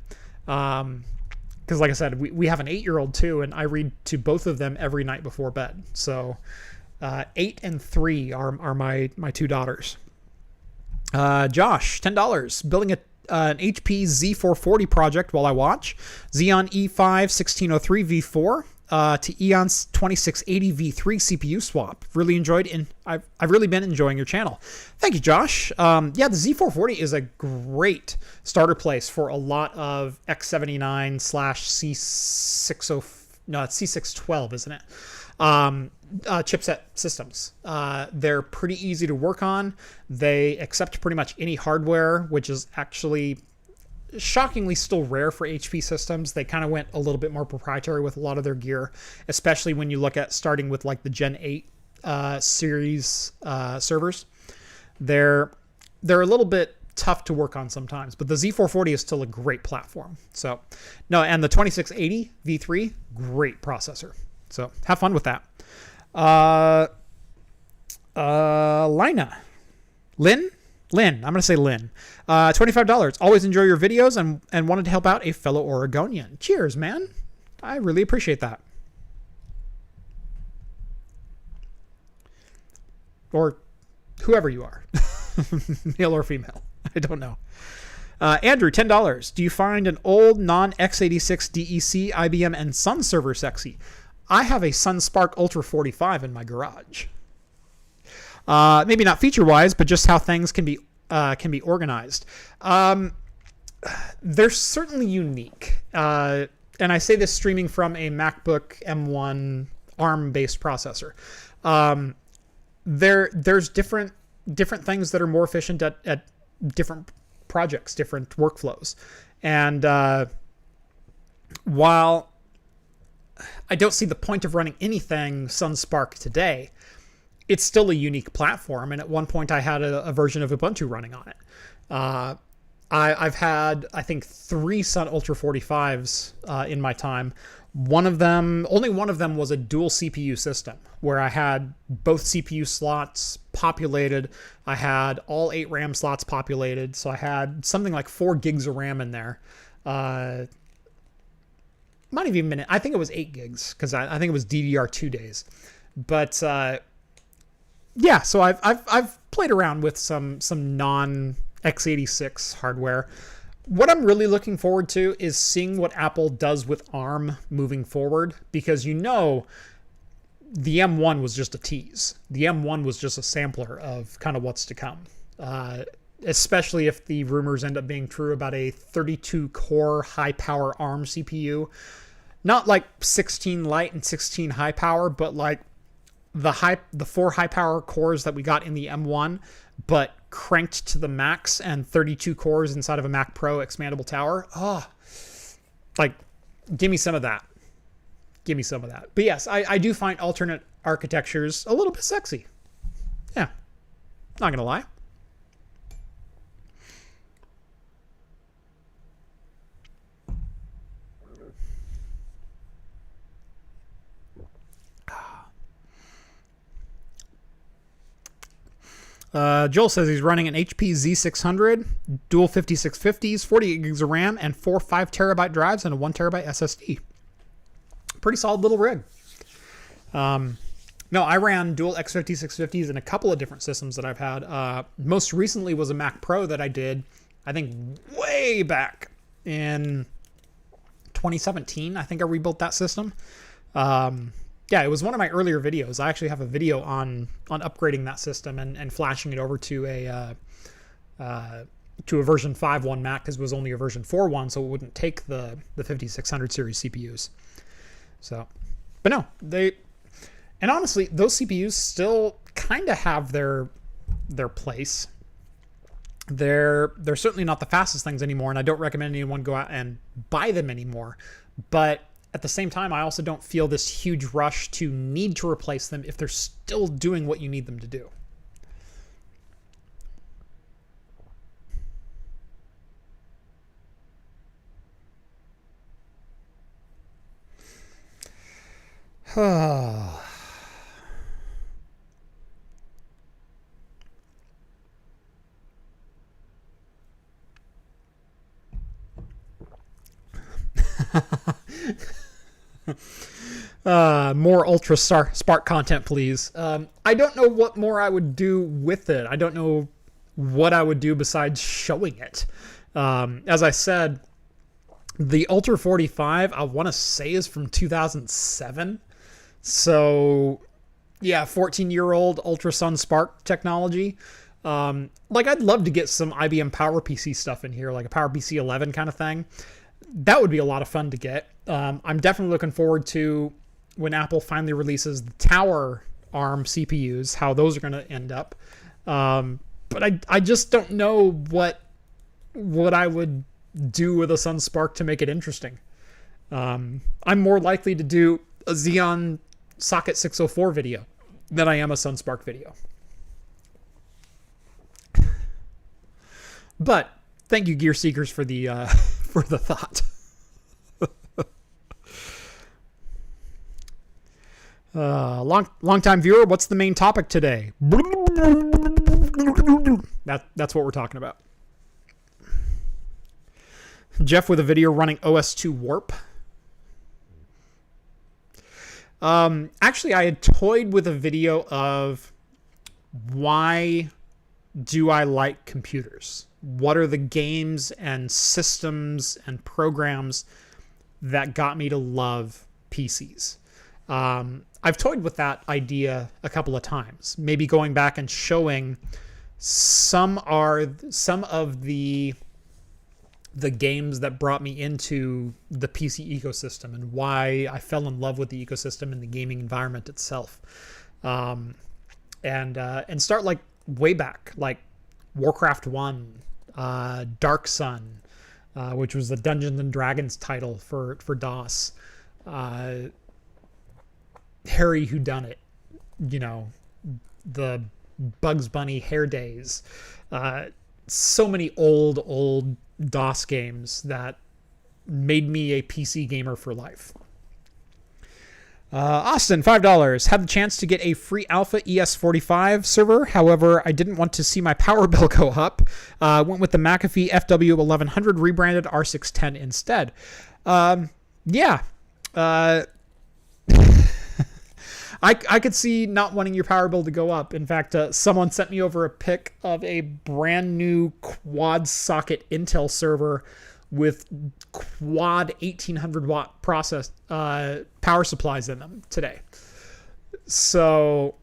Because like I said, we have an 8-year-old too, and I read to both of them every night before bed. So 8 and 3 are my 2 daughters. Josh, $10. Building an HP Z440 project while I watch. Xeon E5 1603 V4 to Eon's 2680 V3 CPU swap. Really enjoyed, and I've really been enjoying your channel. Thank you, Josh. Yeah, the Z440 is a great starter place for a lot of X79 / C60. No, it's C612, isn't it? Chipset systems. They're pretty easy to work on. They accept pretty much any hardware, which is actually shockingly still rare for HP systems. They kind of went a little bit more proprietary with a lot of their gear, especially when you look at starting with like the Gen 8 series servers. They're a little bit tough to work on sometimes, but the Z440 is still a great platform. So no, and the 2680 V3, great processor. So have fun with that. Lynn, I'm going to say Lynn. $25. Always enjoy your videos and wanted to help out a fellow Oregonian. Cheers, man. I really appreciate that. Or whoever you are. Male or female. I don't know. Andrew, $10. Do you find an old non-x86 DEC, IBM, and Sun server sexy? I have a SunSpark Ultra 45 in my garage. Maybe not feature-wise, but just how things can be organized. They're certainly unique. And I say this streaming from a MacBook M1 ARM-based processor. There's different things that are more efficient at different projects, different workflows. And while I don't see the point of running anything SunSpark today, it's still a unique platform. And at one point I had a version of Ubuntu running on it. I've had, I think, 3 Sun Ultra 45s in my time. Only one of them was a dual CPU system where I had both CPU slots populated. I had all 8 RAM slots populated. So I had something like 4 gigs of RAM in there. Might have even been, I think it was 8 gigs because I think it was DDR2 days. But yeah, so I've played around with some non-x86 hardware. What I'm really looking forward to is seeing what Apple does with ARM moving forward, because the M1 was just a tease. The M1 was just a sampler of kind of what's to come. Especially if the rumors end up being true about a 32-core high-power ARM CPU. Not like 16 light and 16 high-power, but like the 4 high-power cores that we got in the M1, but cranked to the max, and 32 cores inside of a Mac Pro expandable tower. Oh, like, give me some of that. Give me some of that. But yes, I do find alternate architectures a little bit sexy. Yeah, not going to lie. Joel says he's running an HP Z600, dual 5650s, 48 gigs of RAM, and 4 5TB drives and a 1TB SSD. Pretty solid little rig. No, I ran dual X5650s in a couple of different systems that I've had. Most recently was a Mac Pro that I did, I think, way back in 2017. I think I rebuilt that system. Yeah, it was one of my earlier videos. I actually have a video on upgrading that system and flashing it over to a version 5.1 Mac, because it was only a version 4.1, so it wouldn't take the 5600 series CPUs. So, but no, and honestly, those CPUs still kind of have their place. They're certainly not the fastest things anymore, and I don't recommend anyone go out and buy them anymore. But at the same time, I also don't feel this huge rush to need to replace them if they're still doing what you need them to do. More Ultra Spark content, please. I don't know what more I would do with it. I don't know what I would do besides showing it. As I said, the Ultra 45, I want to say, is from 2007. So, yeah, 14-year-old Ultra Sun Spark technology. I'd love to get some IBM PowerPC stuff in here, like a PowerPC 11 kind of thing. That would be a lot of fun to get. I'm definitely looking forward to when Apple finally releases the Tower ARM CPUs, how those are going to end up. But I just don't know what I would do with a Sun Spark to make it interesting. I'm more likely to do a Xeon Socket 604 video than I am a Sun Spark video. But thank you, Gear Seekers, for the for the thought. Long time viewer, what's the main topic today? That's what we're talking about. Jeff with a video running OS2 Warp. Actually, I had toyed with a video of why do I like computers? What are the games and systems and programs that got me to love PCs? I've toyed with that idea a couple of times. Maybe going back and showing some of the games that brought me into the PC ecosystem and why I fell in love with the ecosystem and the gaming environment itself. And start like way back, like Warcraft 1, Dark Sun, which was the Dungeons and Dragons title for DOS. Harry Whodunit, the Bugs Bunny Hair Days. So many old DOS games that made me a PC gamer for life. Austin, $5. Had the chance to get a free alpha ES45 server. However, I didn't want to see my power bill go up. Went with the McAfee FW1100 rebranded R610 instead. Yeah. I could see not wanting your power bill to go up. In fact, someone sent me over a pic of a brand new quad socket Intel server with quad 1800 watt power supplies in them today. So,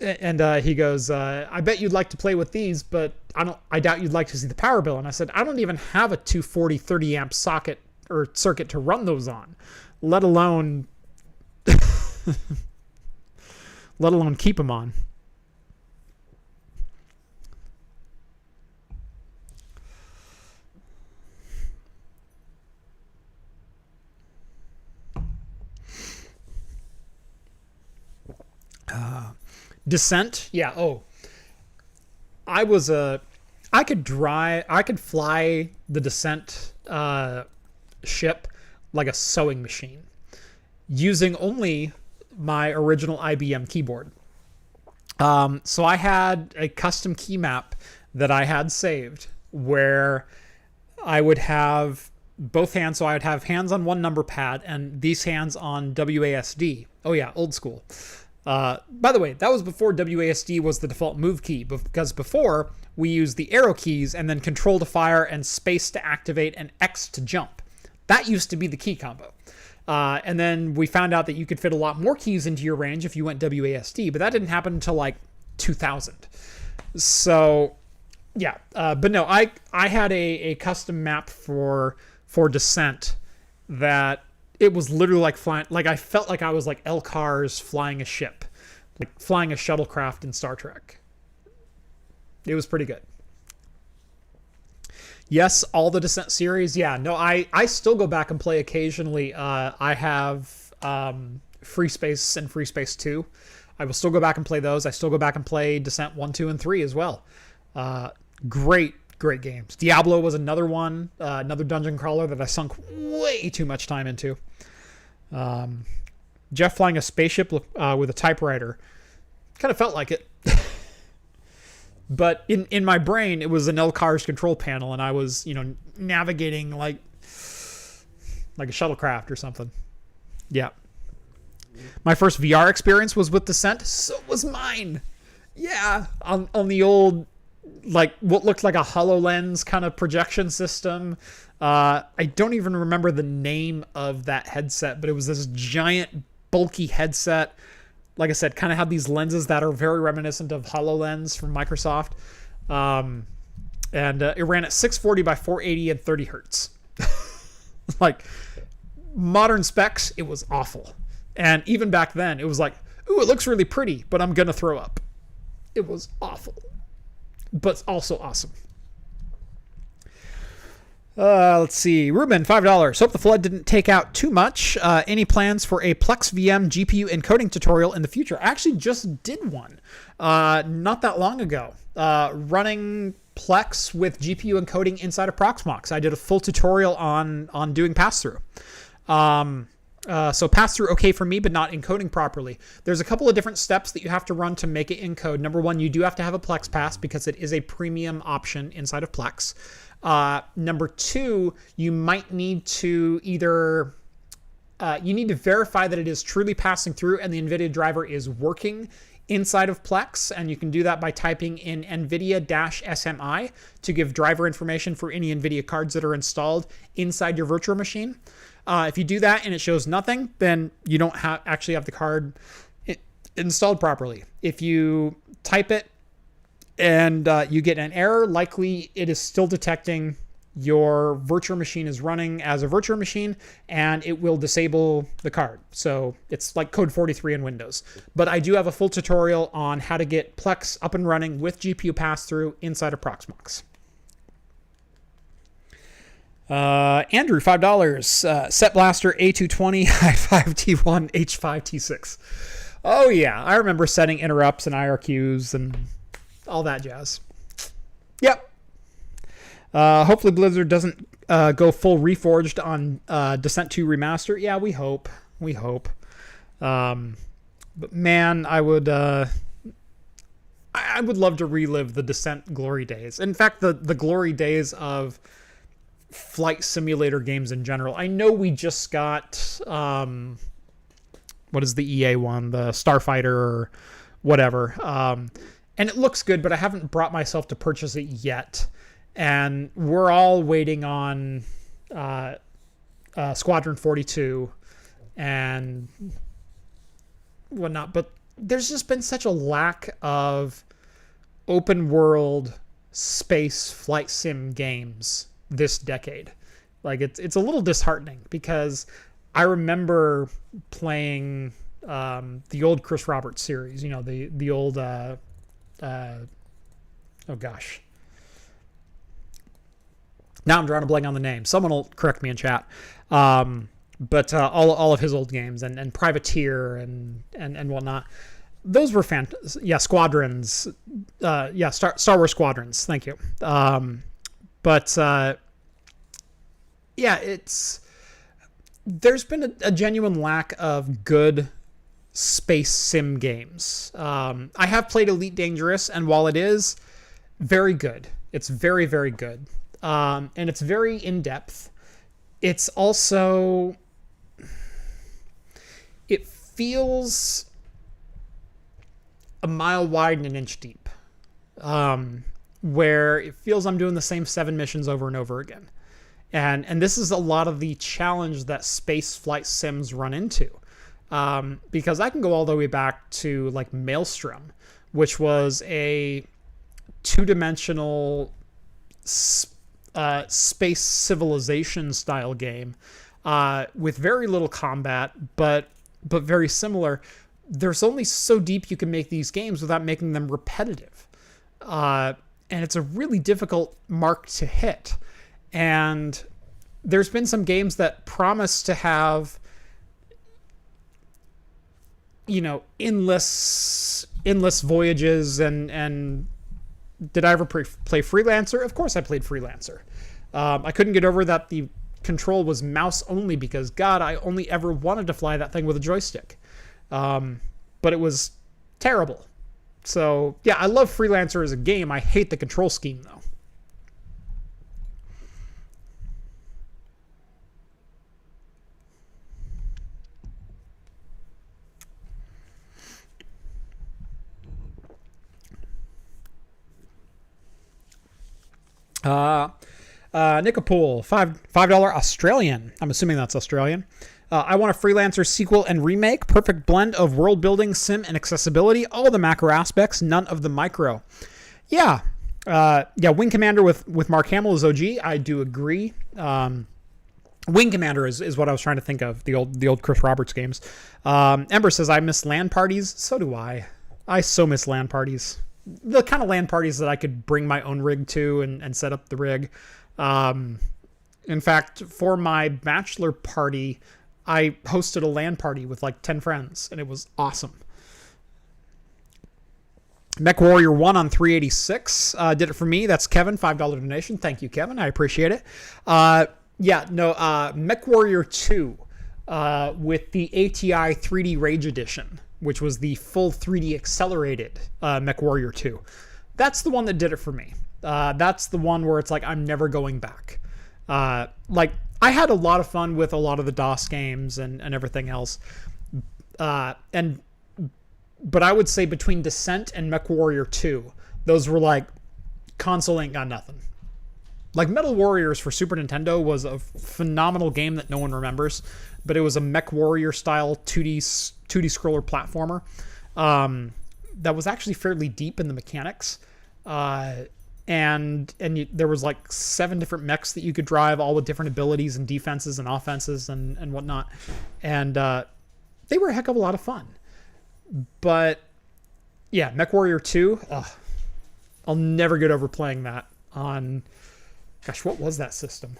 and he goes, I bet you'd like to play with these, but I doubt you'd like to see the power bill. And I said, I don't even have a 240 30 amp socket or circuit to run those on, let alone keep them on. Descent, yeah. I could fly the Descent ship like a sewing machine using only my original IBM keyboard. So I had a custom key map that I had saved where I would have both hands. So I would have hands on one number pad and these hands on WASD. Oh yeah, old school. By the way, that was before WASD was the default move key, because before we used the arrow keys and then control to fire and space to activate and X to jump. That used to be the key combo. And then we found out that you could fit a lot more keys into your range if you went WASD, but that didn't happen until like 2000. So yeah, but no, I had a custom map for Descent that it was literally like flying, like I felt like I was like L-Cars flying a ship, like flying a shuttlecraft in Star Trek. It was pretty good. Yes, all the Descent series. Yeah, no, I still go back and play occasionally. I have Free Space and Free Space 2. I will still go back and play those. I still go back and play Descent 1, 2, and 3 as well. Great games. Diablo was another one, another dungeon crawler that I sunk way too much time into. Jeff flying a spaceship with a typewriter. Kind of felt like it. But in my brain, it was an LCARS control panel, and I was, navigating like a shuttlecraft or something. Yeah. My first VR experience was with Descent. So was mine. Yeah. On the old, like, what looked like a HoloLens kind of projection system. I don't even remember the name of that headset, but it was this giant, bulky headset. Like I said, kind of had these lenses that are very reminiscent of HoloLens from Microsoft. And it ran at 640 by 480 and 30 hertz. Like, modern specs, it was awful. And even back then, it was like, ooh, it looks really pretty, but I'm going to throw up. It was awful, but also awesome. Let's see. Ruben, $5. Hope the flood didn't take out too much. Any plans for a Plex VM GPU encoding tutorial in the future? I actually just did one not that long ago. Running Plex with GPU encoding inside of Proxmox. I did a full tutorial on doing pass-through. So pass-through okay for me, but not encoding properly. There's a couple of different steps that you have to run to make it encode. Number one, you do have to have a Plex pass because it is a premium option inside of Plex. Number two, you might need to either you need to verify that it is truly passing through and the NVIDIA driver is working inside of Plex, and you can do that by typing in NVIDIA-SMI to give driver information for any NVIDIA cards that are installed inside your virtual machine. If you do that and it shows nothing, then you don't actually have the card installed properly. If you type it and you get an error, likely it is still detecting your virtual machine is running as a virtual machine, and it will disable the card. So it's like code 43 in Windows. But I do have a full tutorial on how to get Plex up and running with GPU pass-through inside of Proxmox. Andrew, $5. Set Blaster A220 i5T1 H5T6. Oh yeah, I remember setting interrupts and IRQs and all that jazz. Yep. Hopefully Blizzard doesn't go full reforged on Descent 2 Remaster. Yeah, we hope. We hope. But man, I would love to relive the Descent glory days. In fact, the glory days of flight simulator games in general. I know we just got what is the EA one? The Starfighter or whatever. And it looks good, but I haven't brought myself to purchase it yet. And we're all waiting on Squadron 42 and whatnot. But there's just been such a lack of open world space flight sim games this decade. Like it's a little disheartening because I remember playing the old Chris Roberts series. You know, the old oh gosh. Now I'm drawing a blank on the name. Someone will correct me in chat. But all of his old games and Privateer and whatnot. Those were Squadrons. Star Wars Squadrons. Thank you. There's been a genuine lack of good space sim games. I have played Elite Dangerous, and while it is very good, it's very, very good. And it's very in-depth. It's also, it feels a mile wide and an inch deep, where it feels I'm doing the same 7 missions over and over again. And this is a lot of the challenge that space flight sims run into. Because I can go all the way back to like Maelstrom, which was a 2-dimensional space civilization style game with very little combat, but very similar. There's only so deep you can make these games without making them repetitive. And it's a really difficult mark to hit. And there's been some games that promise to have, you know, endless voyages. And did I ever play Freelancer? Of course I played Freelancer. I couldn't get over that the control was mouse only because, God, I only ever wanted to fly that thing with a joystick. But it was terrible. So, yeah, I love Freelancer as a game. I hate the control scheme, though. Nicopool, $5 Australian. I'm assuming that's Australian. I want a Freelancer sequel and remake. Perfect blend of world building, sim, and accessibility. All the macro aspects, none of the micro. Yeah. Wing Commander with Mark Hamill as OG. I do agree. Wing Commander is what I was trying to think of. The old Chris Roberts games. Ember says, I miss LAN parties. So do I. I so miss LAN parties. The kind of LAN parties that I could bring my own rig to and set up the rig. In fact, for my bachelor party, I hosted a LAN party with like 10 friends, and it was awesome. MechWarrior 1 on 386 did it for me. That's Kevin, $5 donation. Thank you, Kevin. I appreciate it. MechWarrior 2 with the ATI 3D Rage Edition, which was the full 3D accelerated MechWarrior 2. That's the one that did it for me. That's the one where it's like, I'm never going back. I had a lot of fun with a lot of the DOS games and everything else. But I would say between Descent and MechWarrior 2, those were like, console ain't got nothing. Like Metal Warriors for Super Nintendo was a phenomenal game that no one remembers, but it was a MechWarrior style 2D scroller platformer that was actually fairly deep in the mechanics. There was like 7 different mechs that you could drive, all with different abilities and defenses and offenses and whatnot. And they were a heck of a lot of fun. But yeah, MechWarrior 2, I'll never get over playing that on, gosh, what was that system?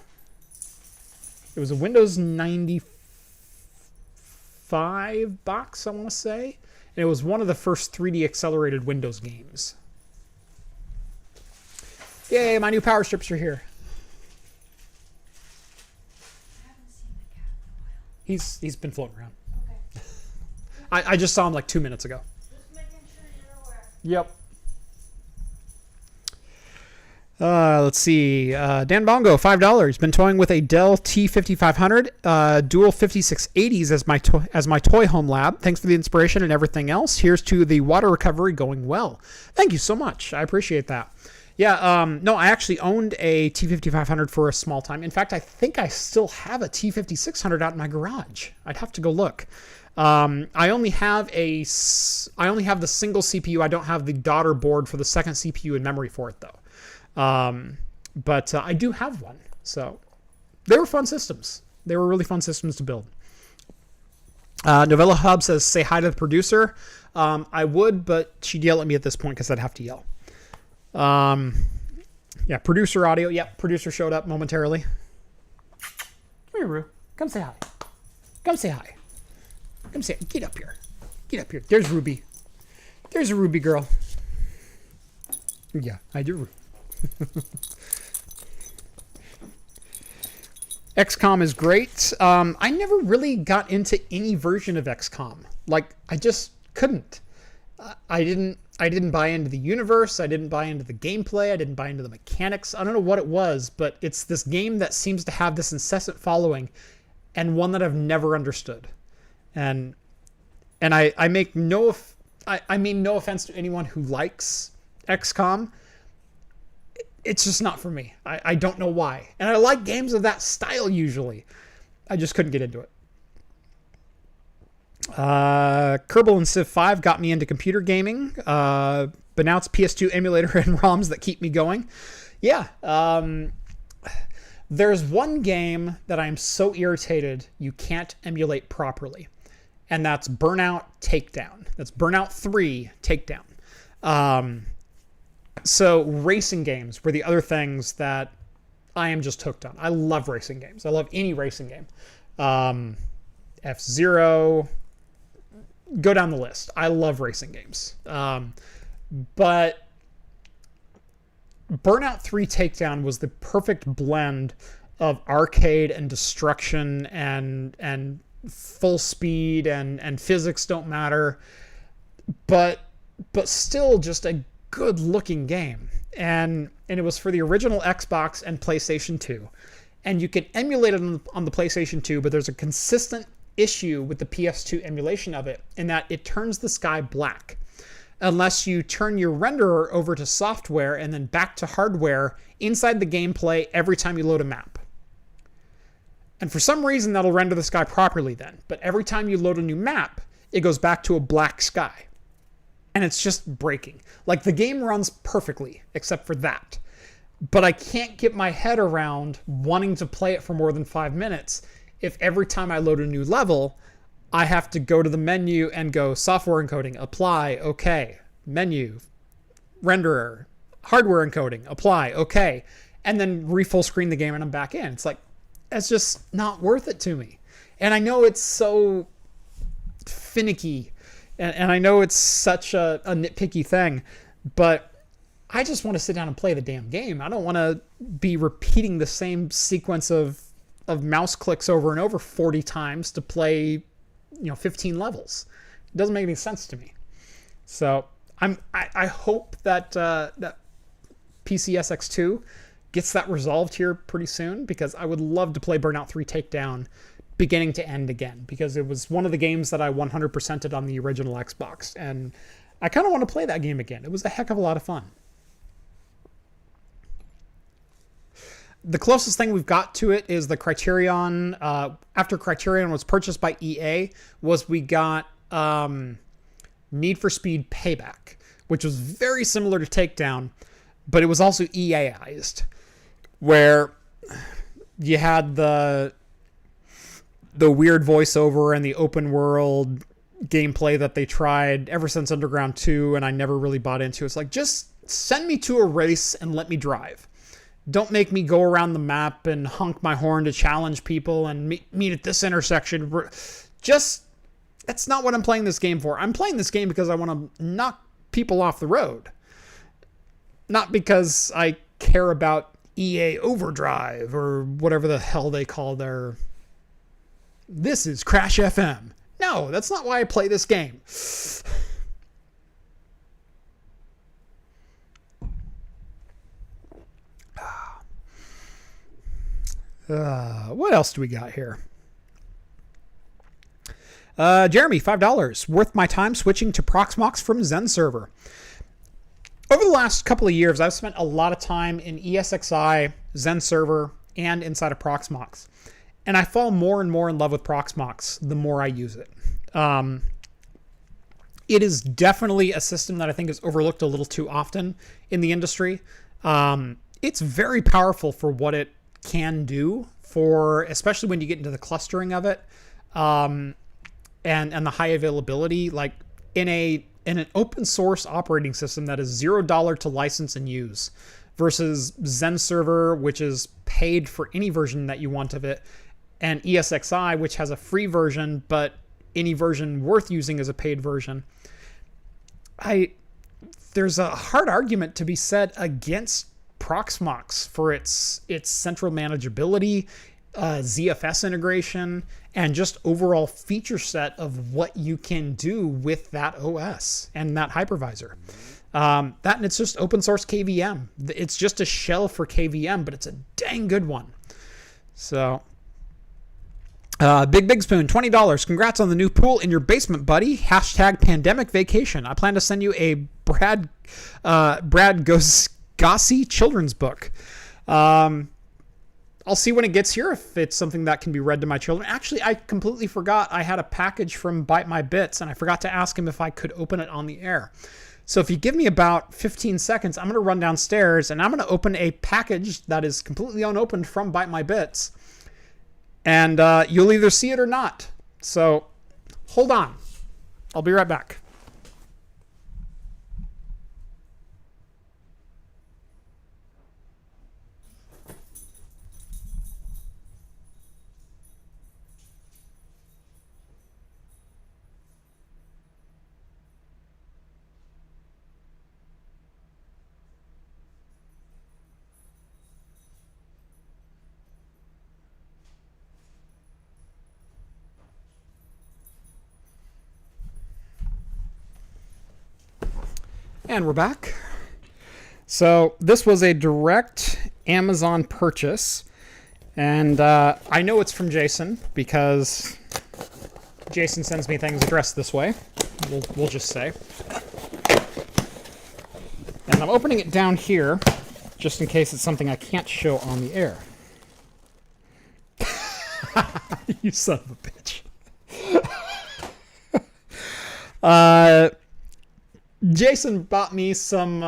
It was a Windows 95 box, I want to say. And it was one of the first 3D accelerated Windows games. Yay, my new power strips are here. I haven't seen the cat in a while. He's been floating around. Okay. I just saw him like 2 minutes ago. Just making sure you're aware. Yep. Let's see. Dan Bongo, $5. Been toying with a Dell T5500, dual 5680s as my toy home lab. Thanks for the inspiration and everything else. Here's to the water recovery going well. Thank you so much. I appreciate that. Yeah, no, I actually owned a T5500 for a small time. In fact, I think I still have a T5600 out in my garage. I'd have to go look. I only have the single CPU. I don't have the daughter board for the second CPU and memory for it, though. But I do have one. So they were fun systems. They were really fun systems to build. Novella Hub says, say hi to the producer. I would, but she'd yell at me at this point because I'd have to yell. Yeah, producer audio. Yep, producer showed up momentarily. Come here, Roo. Come say hi. Come say hi. Come say, get up here. Get up here. There's Ruby. There's a Ruby girl. Yeah, I do. XCOM is great. I never really got into any version of XCOM. Like, I just couldn't. I didn't buy into the universe. I didn't buy into the gameplay. I didn't buy into the mechanics. I don't know what it was, but it's this game that seems to have this incessant following and one that I've never understood. And I make no, I mean no offense to anyone who likes XCOM. It's just not for me. I don't know why. And I like games of that style usually. I just couldn't get into it. Kerbal and Civ 5 got me into computer gaming. Burnout's PS2 emulator and ROMs that keep me going. Yeah. There's one game that I'm so irritated you can't emulate properly. And that's Burnout Takedown. That's Burnout 3 Takedown. So racing games were the other things that I am just hooked on. I love racing games. I love any racing game. F-Zero, go down the list. I love racing games. But Burnout 3 Takedown was the perfect blend of arcade and destruction and full speed and physics don't matter, but still just a good looking game. And it was for the original Xbox and PlayStation 2. And you can emulate it on the PlayStation 2, but there's a consistent issue with the PS2 emulation of it in that it turns the sky black unless you turn your renderer over to software and then back to hardware inside the gameplay every time you load a map. And for some reason, that'll render the sky properly then. But every time you load a new map, it goes back to a black sky. And it's just breaking. Like, the game runs perfectly, except for that. But I can't get my head around wanting to play it for more than 5 minutes if every time I load a new level, I have to go to the menu and go software encoding, apply, okay, menu, renderer, hardware encoding, apply, okay, and then re-full screen the game and I'm back in. It's like, it's just not worth it to me. And I know it's so finicky, and I know it's such a nitpicky thing, but I just want to sit down and play the damn game. I don't want to be repeating the same sequence of mouse clicks over and over 40 times to play, 15 levels. It doesn't make any sense to me. So I hope that that PCSX2 gets that resolved here pretty soon, because I would love to play Burnout 3 Takedown beginning to end again, because it was one of the games that I 100%ed on the original Xbox, and I kind of want to play that game again. It was a heck of a lot of fun. The closest thing we've got to it is the Criterion. After Criterion was purchased by EA, we got Need for Speed Payback, which was very similar to Takedown, but it was also EA-ized, where you had the weird voiceover and the open world gameplay that they tried ever since Underground 2, and I never really bought into. It's like, just send me to a race and let me drive. Don't make me go around the map and honk my horn to challenge people and meet at this intersection. That's not what I'm playing this game for. I'm playing this game because I want to knock people off the road. Not because I care about EA Overdrive or whatever the hell they call their... This is Crash FM. No, that's not why I play this game. What else do we got here? Jeremy, $5. Worth my time switching to Proxmox from Zen Server. Over the last couple of years, I've spent a lot of time in ESXi, Zen Server, and inside of Proxmox. And I fall more and more in love with Proxmox the more I use it. It is definitely a system that I think is overlooked a little too often in the industry. It's very powerful for what it can do, for especially when you get into the clustering of it, and the high availability. Like in an open source operating system that is $0 to license and use, versus Zen Server, which is paid for any version that you want of it, and ESXi, which has a free version, but any version worth using is a paid version. There's a hard argument to be said against Proxmox for its central manageability, ZFS integration, and just overall feature set of what you can do with that OS and that hypervisor. That, and it's just open source KVM. It's just a shell for KVM, but it's a dang good one. So, Big Spoon, $20. Congrats on the new pool in your basement, buddy. # pandemic vacation. I plan to send you a Brad Gossi children's book. I'll see when it gets here if it's something that can be read to my children. Actually, I completely forgot I had a package from Bite My Bits, and I forgot to ask him if I could open it on the air. So if you give me about 15 seconds, I'm going to run downstairs, and I'm going to open a package that is completely unopened from Bite My Bits. And you'll either see it or not. So hold on. I'll be right back. And we're back. So this was a direct Amazon purchase. And I know it's from Jason because Jason sends me things addressed this way. We'll just say. And I'm opening it down here just in case it's something I can't show on the air. You son of a bitch. Jason bought me some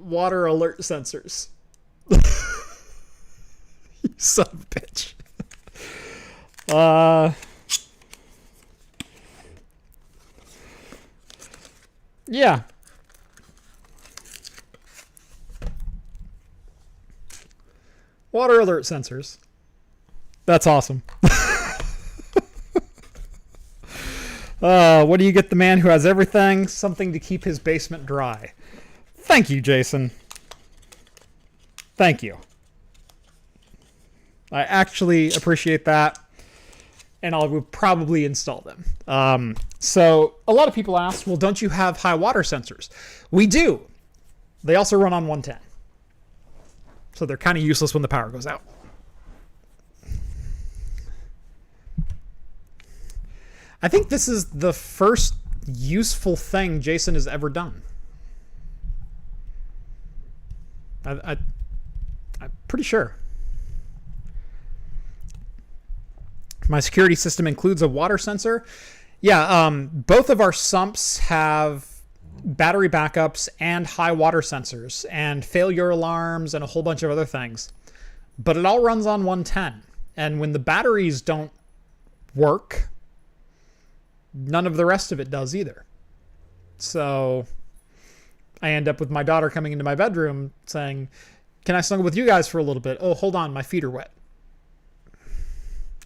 water alert sensors. You son of a bitch. Yeah. Water alert sensors. That's awesome. What do you get the man who has everything? Something to keep his basement dry. Thank you, Jason. Thank you. I actually appreciate that. And I will probably install them. So a lot of people ask, well, don't you have high water sensors? We do. They also run on 110. So they're kind of useless when the power goes out. I think this is the first useful thing Jason has ever done. I'm pretty sure. My security system includes a water sensor. Yeah, both of our sumps have battery backups and high water sensors and failure alarms and a whole bunch of other things. But it all runs on 110. And when the batteries don't work, none of the rest of it does either. So I end up with my daughter coming into my bedroom saying, can I snuggle with you guys for a little bit? Oh, hold on, my feet are wet.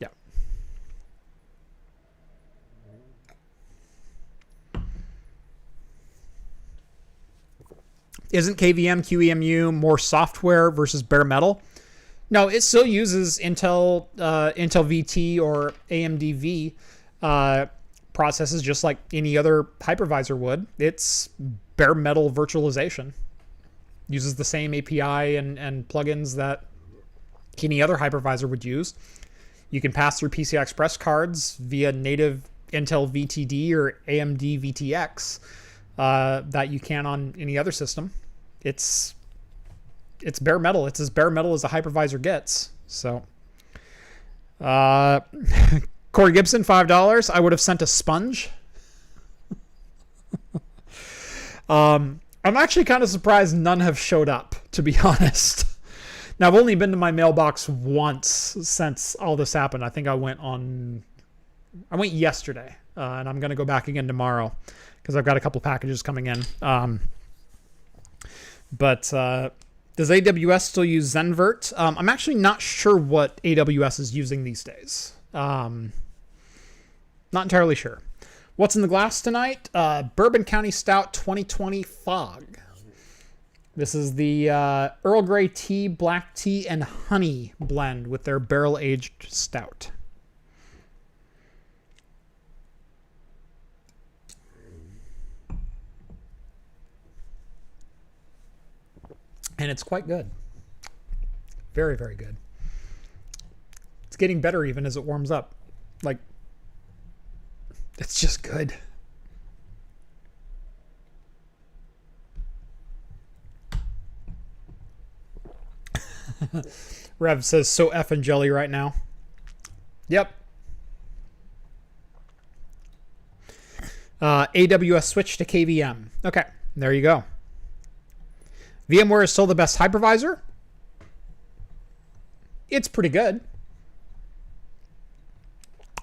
Yeah. Isn't KVM, QEMU more software versus bare metal? No, it still uses Intel VT or AMD V processes just like any other hypervisor would. It's bare metal virtualization. Uses the same API and plugins that any other hypervisor would use. You can pass through PCI Express cards via native Intel VTD or AMD VTX that you can on any other system. It's bare metal. It's as bare metal as a hypervisor gets. So, Corey Gibson, $5. I would have sent a sponge. I'm actually kind of surprised none have showed up, to be honest. Now, I've only been to my mailbox once since all this happened. I think I went yesterday, and I'm going to go back again tomorrow because I've got a couple packages coming in. But does AWS still use Zenvert? I'm actually not sure what AWS is using these days. Not entirely sure. What's in the glass tonight? Bourbon County Stout 2020 Fog. This is the Earl Grey tea, black tea, and honey blend with their barrel-aged stout. And it's quite good. Very, very good. It's getting better even as it warms up. Like, it's just good. Rev says, so effing jelly right now. Yep. AWS switch to KVM. Okay, there you go. VMware is still the best hypervisor. It's pretty good.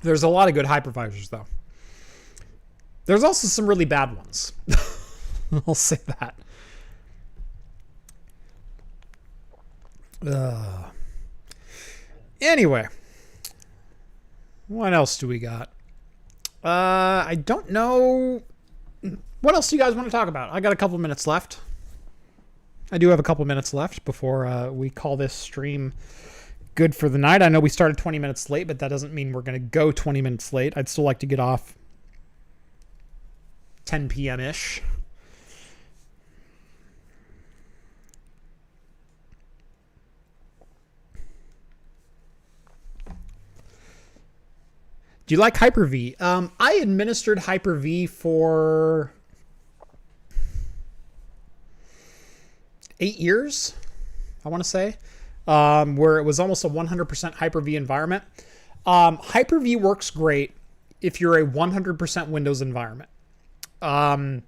There's a lot of good hypervisors, though. There's also some really bad ones. I'll say that. Anyway. What else do we got? I don't know. What else do you guys want to talk about? I got a couple minutes left. I do have a couple minutes left before we call this stream good for the night. I know we started 20 minutes late, but that doesn't mean we're going to go 20 minutes late. I'd still like to get off 10 p.m.-ish. Do you like Hyper-V? I administered Hyper-V for 8 years, I want to say, where it was almost a 100% Hyper-V environment. Hyper-V works great if you're a 100% Windows environment. And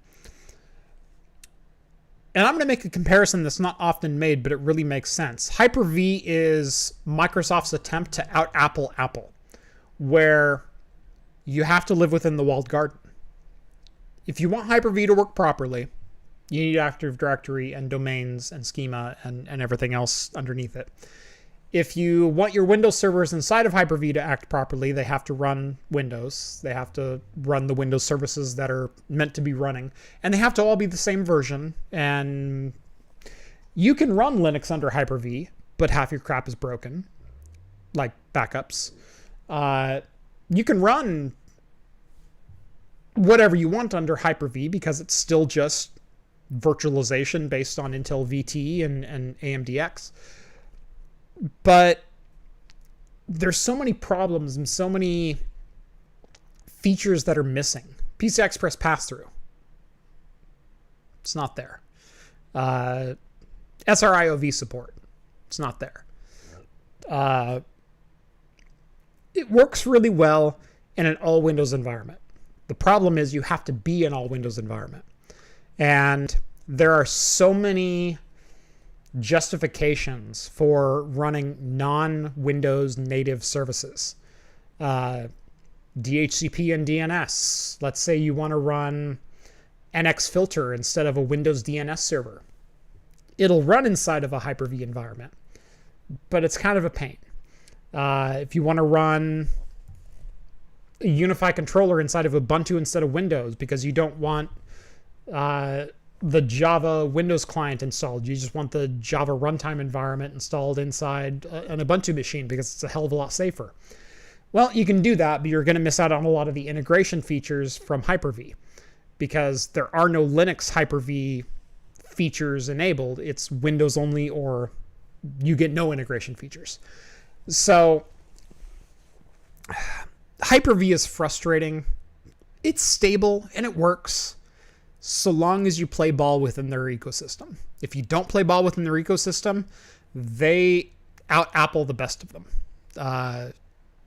I'm going to make a comparison that's not often made, but it really makes sense. Hyper-V is Microsoft's attempt to out-Apple Apple, where you have to live within the walled garden. If you want Hyper-V to work properly, you need Active Directory and domains and schema and everything else underneath it. If you want your Windows servers inside of Hyper-V to act properly, they have to run Windows. They have to run the Windows services that are meant to be running. And they have to all be the same version. And you can run Linux under Hyper-V, but half your crap is broken, like backups. You can run whatever you want under Hyper-V because it's still just virtualization based on Intel VT and AMDX. But there's so many problems and so many features that are missing. PCI Express pass-through. It's not there. SRIOV support. It's not there. It works really well in an all-Windows environment. The problem is you have to be an all-Windows environment. And there are so many justifications for running non-Windows native services. DHCP and DNS. Let's say you want to run NX filter instead of a Windows DNS server. It'll run inside of a Hyper-V environment, but it's kind of a pain. If you want to run a Unify controller inside of Ubuntu instead of Windows because you don't want the Java Windows client installed. You just want the Java runtime environment installed inside an Ubuntu machine because it's a hell of a lot safer. Well, you can do that, but you're going to miss out on a lot of the integration features from Hyper-V because there are no Linux Hyper-V features enabled. It's Windows only, or you get no integration features. So Hyper-V is frustrating. It's stable and it works so long as you play ball within their ecosystem. If you don't play ball within their ecosystem, they out-Apple the best of them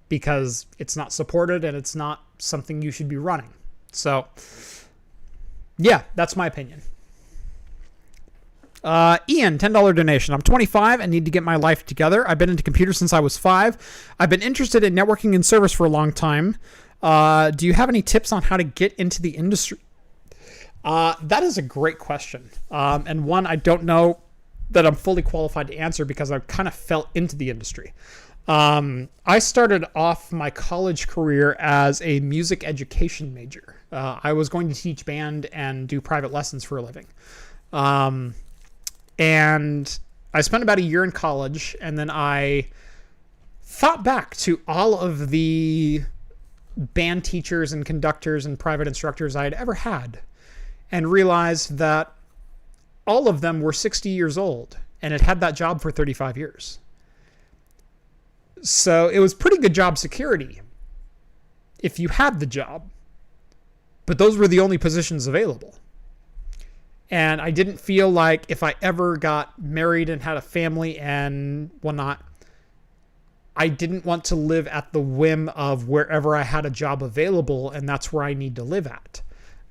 because it's not supported and it's not something you should be running. So, yeah, that's my opinion. Ian, $10 donation. I'm 25 and need to get my life together. I've been into computers since I was 5. I've been interested in networking and service for a long time. Do you have any tips on how to get into the industry? That is a great question. And one I don't know that I'm fully qualified to answer because I've kind of fell into the industry. I started off my college career as a music education major. I was going to teach band and do private lessons for a living. And I spent about a year in college, and then I thought back to all of the band teachers and conductors and private instructors I had ever had and realized that all of them were 60 years old and had had that job for 35 years. So it was pretty good job security if you had the job, but those were the only positions available. And I didn't feel like if I ever got married and had a family and whatnot, I didn't want to live at the whim of wherever I had a job available and that's where I need to live at.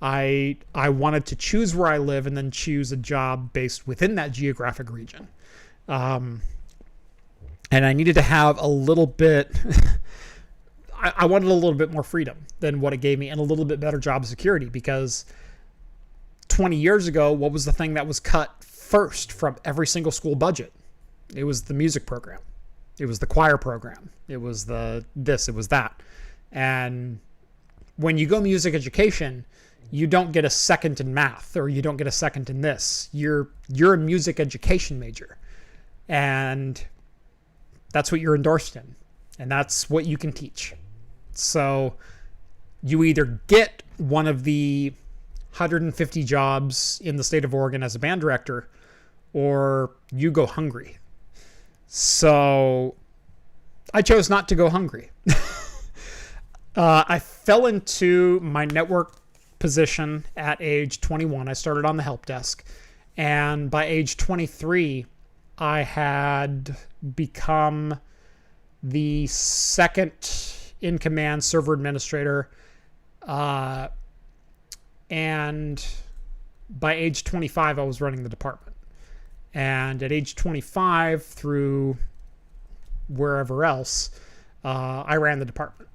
I wanted to choose where I live and then choose a job based within that geographic region. And I needed to have a little bit, I wanted a little bit more freedom than what it gave me and a little bit better job security because 20 years ago, what was the thing that was cut first from every single school budget? It was the music program. It was the choir program. It was the this, it was that. And when you go music education, you don't get a second in math or you don't get a second in this. You're a music education major. And that's what you're endorsed in. And that's what you can teach. So you either get one of the 150 jobs in the state of Oregon as a band director, or you go hungry. So I chose not to go hungry. I fell into my network position at age 21. I started on the help desk. And by age 23, I had become the second in-command server administrator. And by age 25, I was running the department. And at age 25 through wherever else, I ran the department.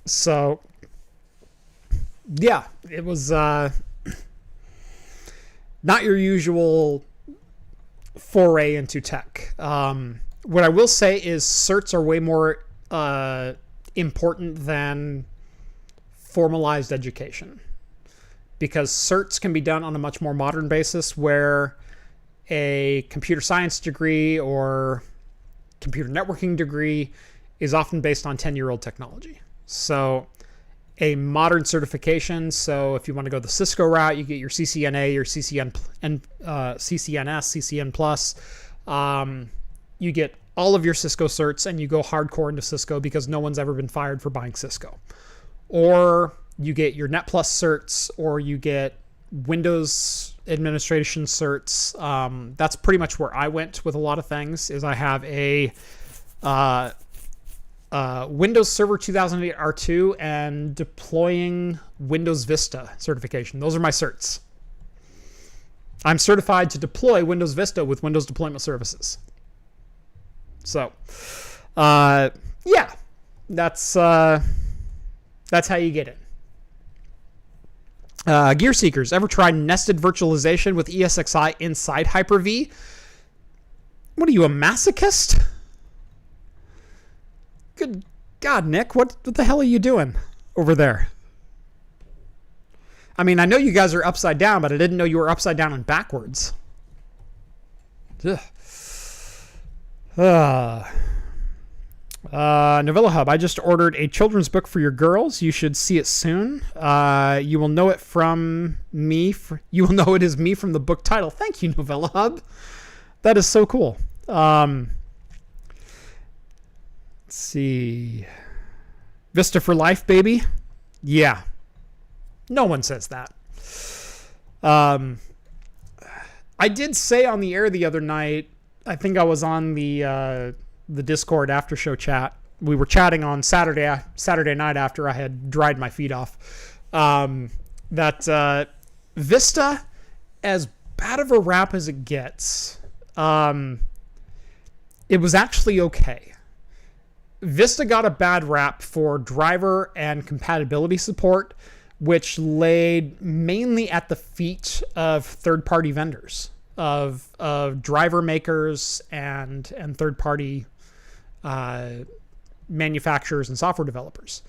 So, yeah, it was not your usual foray into tech. What I will say is certs are way more important than formalized education, because certs can be done on a much more modern basis, where a computer science degree or computer networking degree is often based on 10-year-old technology. So a modern certification, so if you want to go the Cisco route, you get your CCNA, your CCNS, CCN Plus. You get all of your Cisco certs, and you go hardcore into Cisco because no one's ever been fired for buying Cisco. Or you get your Net Plus certs, or you get Windows administration certs. That's pretty much where I went with a lot of things. Is I have a Windows Server 2008 R2 and deploying Windows Vista certification. Those are my certs. I'm certified to deploy Windows Vista with Windows Deployment Services. So, yeah, that's how you get it. Gear Seekers, ever tried nested virtualization with ESXi inside Hyper-V? What are you, a masochist? Good God, Nick, what the hell are you doing over there? I mean, I know you guys are upside down, but I didn't know you were upside down and backwards. Ugh. Novella Hub, I just ordered a children's book for your girls. You should see it soon. You will know it from me. You will know it is me from the book title. Thank you, Novella Hub. That is so cool. Let's see. Vista for life, baby. Yeah. No one says that. I did say on the air the other night, I think I was on the Discord after show chat. We were chatting on Saturday night after I had dried my feet off. That Vista, as bad of a rap as it gets, it was actually okay. Vista got a bad rap for driver and compatibility support, which laid mainly at the feet of third-party vendors, of driver makers and third-party manufacturers and software developers.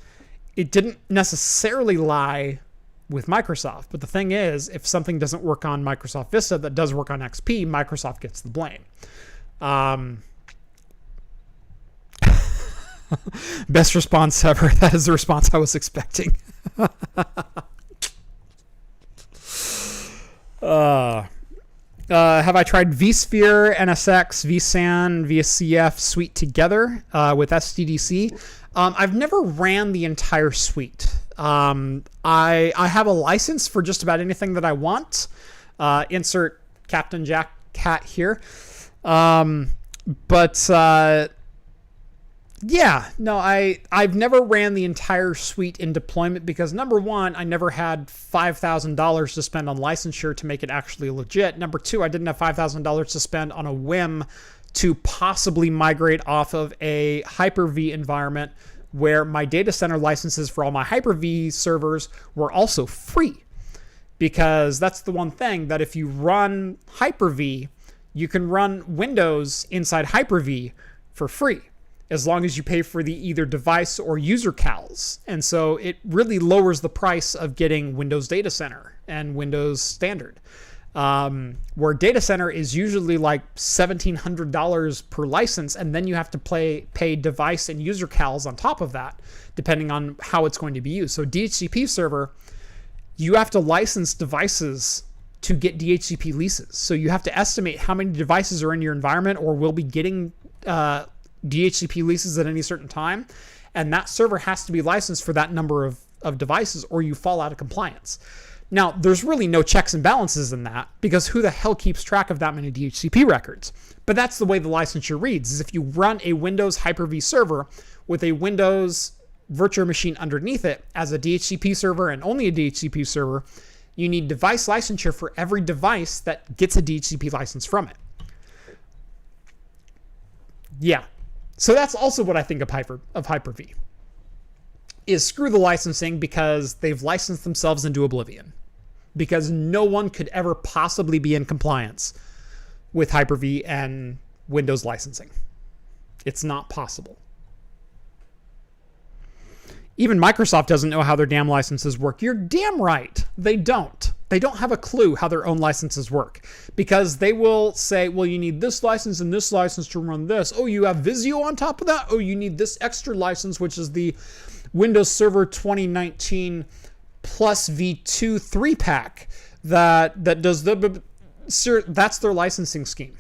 It didn't necessarily lie with Microsoft, but the thing is, if something doesn't work on Microsoft Vista that does work on XP, Microsoft gets the blame. Best response ever. That is the response I was expecting. Have I tried vSphere, NSX, vSAN, VSCF suite together with SDDC? I've never ran the entire suite. I have a license for just about anything that I want. Insert Captain Jack Cat here. Yeah, no, I've never ran the entire suite in deployment because, number one, I never had $5,000 to spend on licensure to make it actually legit. Number two, I didn't have $5,000 to spend on a whim to possibly migrate off of a Hyper-V environment where my data center licenses for all my Hyper-V servers were also free. Because that's the one thing, that if you run Hyper-V, you can run Windows inside Hyper-V for free, as long as you pay for the either device or user CALs. And so it really lowers the price of getting Windows Data Center and Windows Standard. Where Data Center is usually like $1,700 per license, and then you have to pay device and user CALs on top of that, depending on how it's going to be used. So DHCP server, you have to license devices to get DHCP leases. So you have to estimate how many devices are in your environment or will be getting DHCP leases at any certain time. And that server has to be licensed for that number of devices or you fall out of compliance. Now, there's really no checks and balances in that because who the hell keeps track of that many DHCP records? But that's the way the licensure reads, is if you run a Windows Hyper-V server with a Windows virtual machine underneath it as a DHCP server and only a DHCP server, you need device licensure for every device that gets a DHCP license from it. Yeah. So that's also what I think of Hyper-V. Is screw the licensing because they've licensed themselves into oblivion. Because no one could ever possibly be in compliance with Hyper-V and Windows licensing. It's not possible. Even Microsoft doesn't know how their damn licenses work. You're damn right. They don't. They don't have a clue how their own licenses work. Because they will say, well, you need this license and this license to run this. Oh, you have Visio on top of that? Oh, you need this extra license, which is the Windows Server 2019 plus V2 3-pack that does the... Sir, that's their licensing scheme.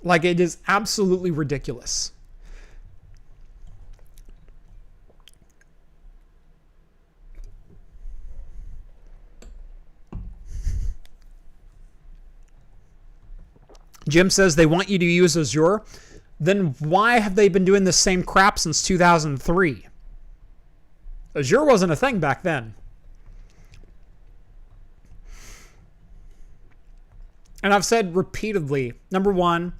Like, it is absolutely ridiculous. Jim says they want you to use Azure. Then why have they been doing the same crap since 2003? Azure wasn't a thing back then. And I've said repeatedly, number one,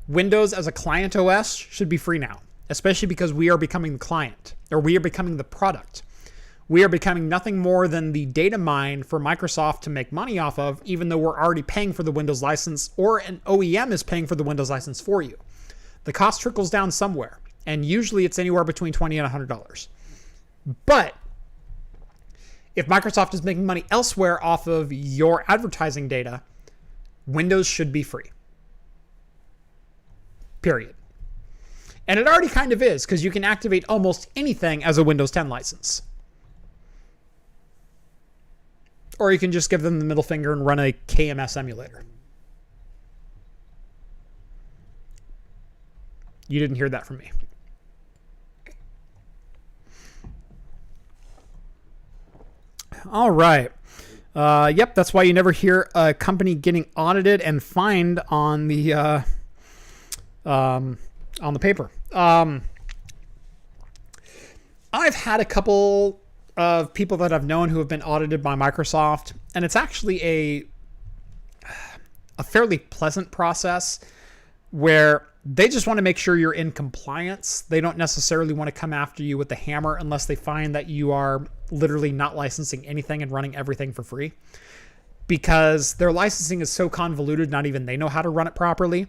Windows as a client OS should be free now, especially because we are becoming the client, or we are becoming the product. We are becoming nothing more than the data mine for Microsoft to make money off of, even though we're already paying for the Windows license, or an OEM is paying for the Windows license for you. The cost trickles down somewhere, and usually it's anywhere between $20 and $100. But if Microsoft is making money elsewhere off of your advertising data, Windows should be free. Period. And it already kind of is, because you can activate almost anything as a Windows 10 license. Or you can just give them the middle finger and run a KMS emulator. You didn't hear that from me. All right. Yep, that's why you never hear a company getting audited and fined on the paper. I've had a couple of people that I've known who have been audited by Microsoft, and it's actually a fairly pleasant process where they just want to make sure you're in compliance. They don't necessarily want to come after you with the hammer unless they find that you are literally not licensing anything and running everything for free, because their licensing is so convoluted, not even they know how to run it properly.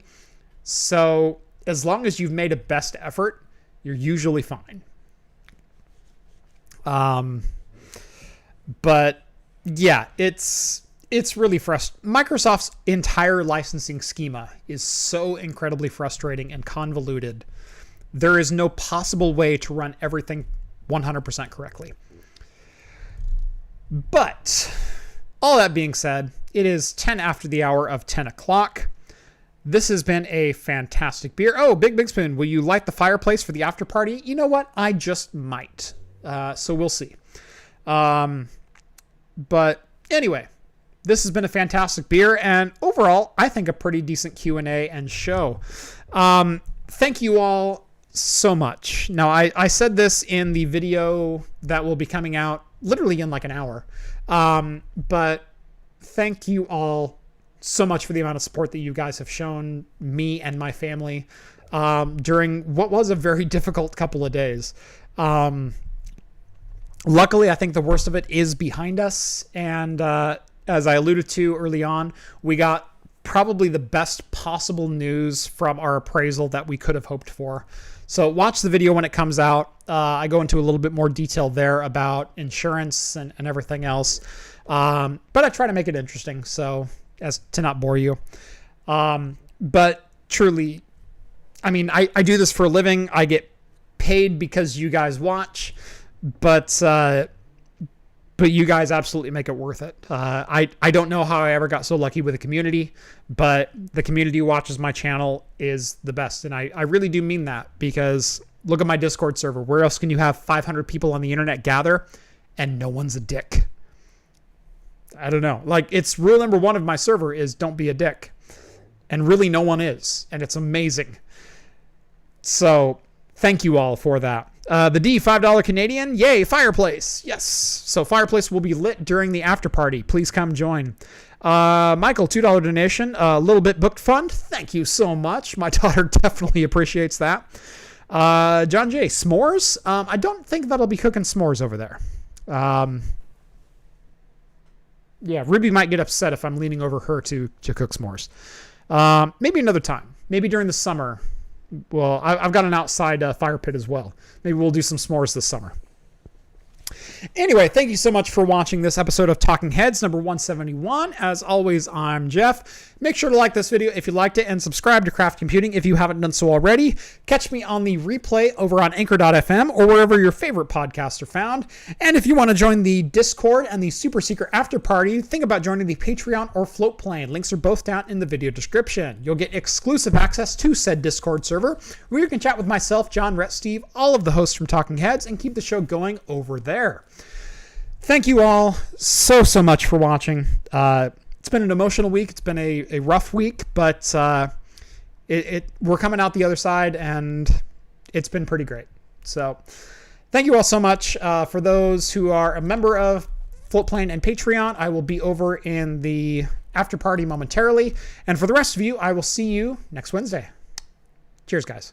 So as long as you've made a best effort, you're usually fine. But yeah, it's really frustrating. Microsoft's entire licensing schema is so incredibly frustrating and convoluted. There is no possible way to run everything 100% correctly. But all that being said, it is 10 after the hour of 10 o'clock. This has been a fantastic beer. Oh, Big Spoon, will you light the fireplace for the after party? You know what? I just might. So we'll see. But anyway, this has been a fantastic beer, and overall, I think a pretty decent Q&A and show. Thank you all so much. Now, I said this in the video that will be coming out literally in like an hour. But thank you all so much for the amount of support that you guys have shown me and my family during what was a very difficult couple of days. Luckily, I think the worst of it is behind us. And as I alluded to early on, we got probably the best possible news from our appraisal that we could have hoped for. So watch the video when it comes out. I go into a little bit more detail there about insurance and everything else. But I try to make it interesting so as to not bore you. But truly, I mean, I do this for a living. I get paid because you guys watch, but you guys absolutely make it worth it. I don't know how I ever got so lucky with the community, but the community who watches my channel is the best. And I really do mean that, because Look at my Discord server. Where else can you have 500 people on the internet gather and no one's a dick? I don't know. Like, it's rule number one of my server is don't be a dick. And really no one is. And it's amazing. So thank you all for that. The D, $5 Canadian. Yay, fireplace. Yes. So fireplace will be lit during the after party. Please come join. Michael, $2 donation. A little bit booked fund. Thank you so much. My daughter definitely appreciates that. John J, s'mores. I don't think that'll be cooking s'mores over there. Yeah, Ruby might get upset if I'm leaning over her to cook s'mores. Maybe another time. Maybe during the summer. Well, I've got an outside fire pit as well. Maybe we'll do some s'mores this summer. Anyway, thank you so much for watching this episode of Talking Heads, number 171. As always, I'm Jeff. Make sure to like this video if you liked it and subscribe to Craft Computing if you haven't done so already. Catch me on the replay over on Anchor.fm or wherever your favorite podcasts are found. And if you want to join the Discord and the super secret after party, think about joining the Patreon or Float Plane. Links are both down in the video description. You'll get exclusive access to said Discord server where you can chat with myself, John, Rhett, Steve, all of the hosts from Talking Heads, and keep the show going over there. Thank you all so much for watching. It's been an emotional week. It's been a rough week, but we're coming out the other side, and it's been pretty great. So thank you all so much. For those who are a member of Floatplane and Patreon, I will be over in the after party momentarily. And for the rest of you, I will see you next Wednesday. Cheers, guys.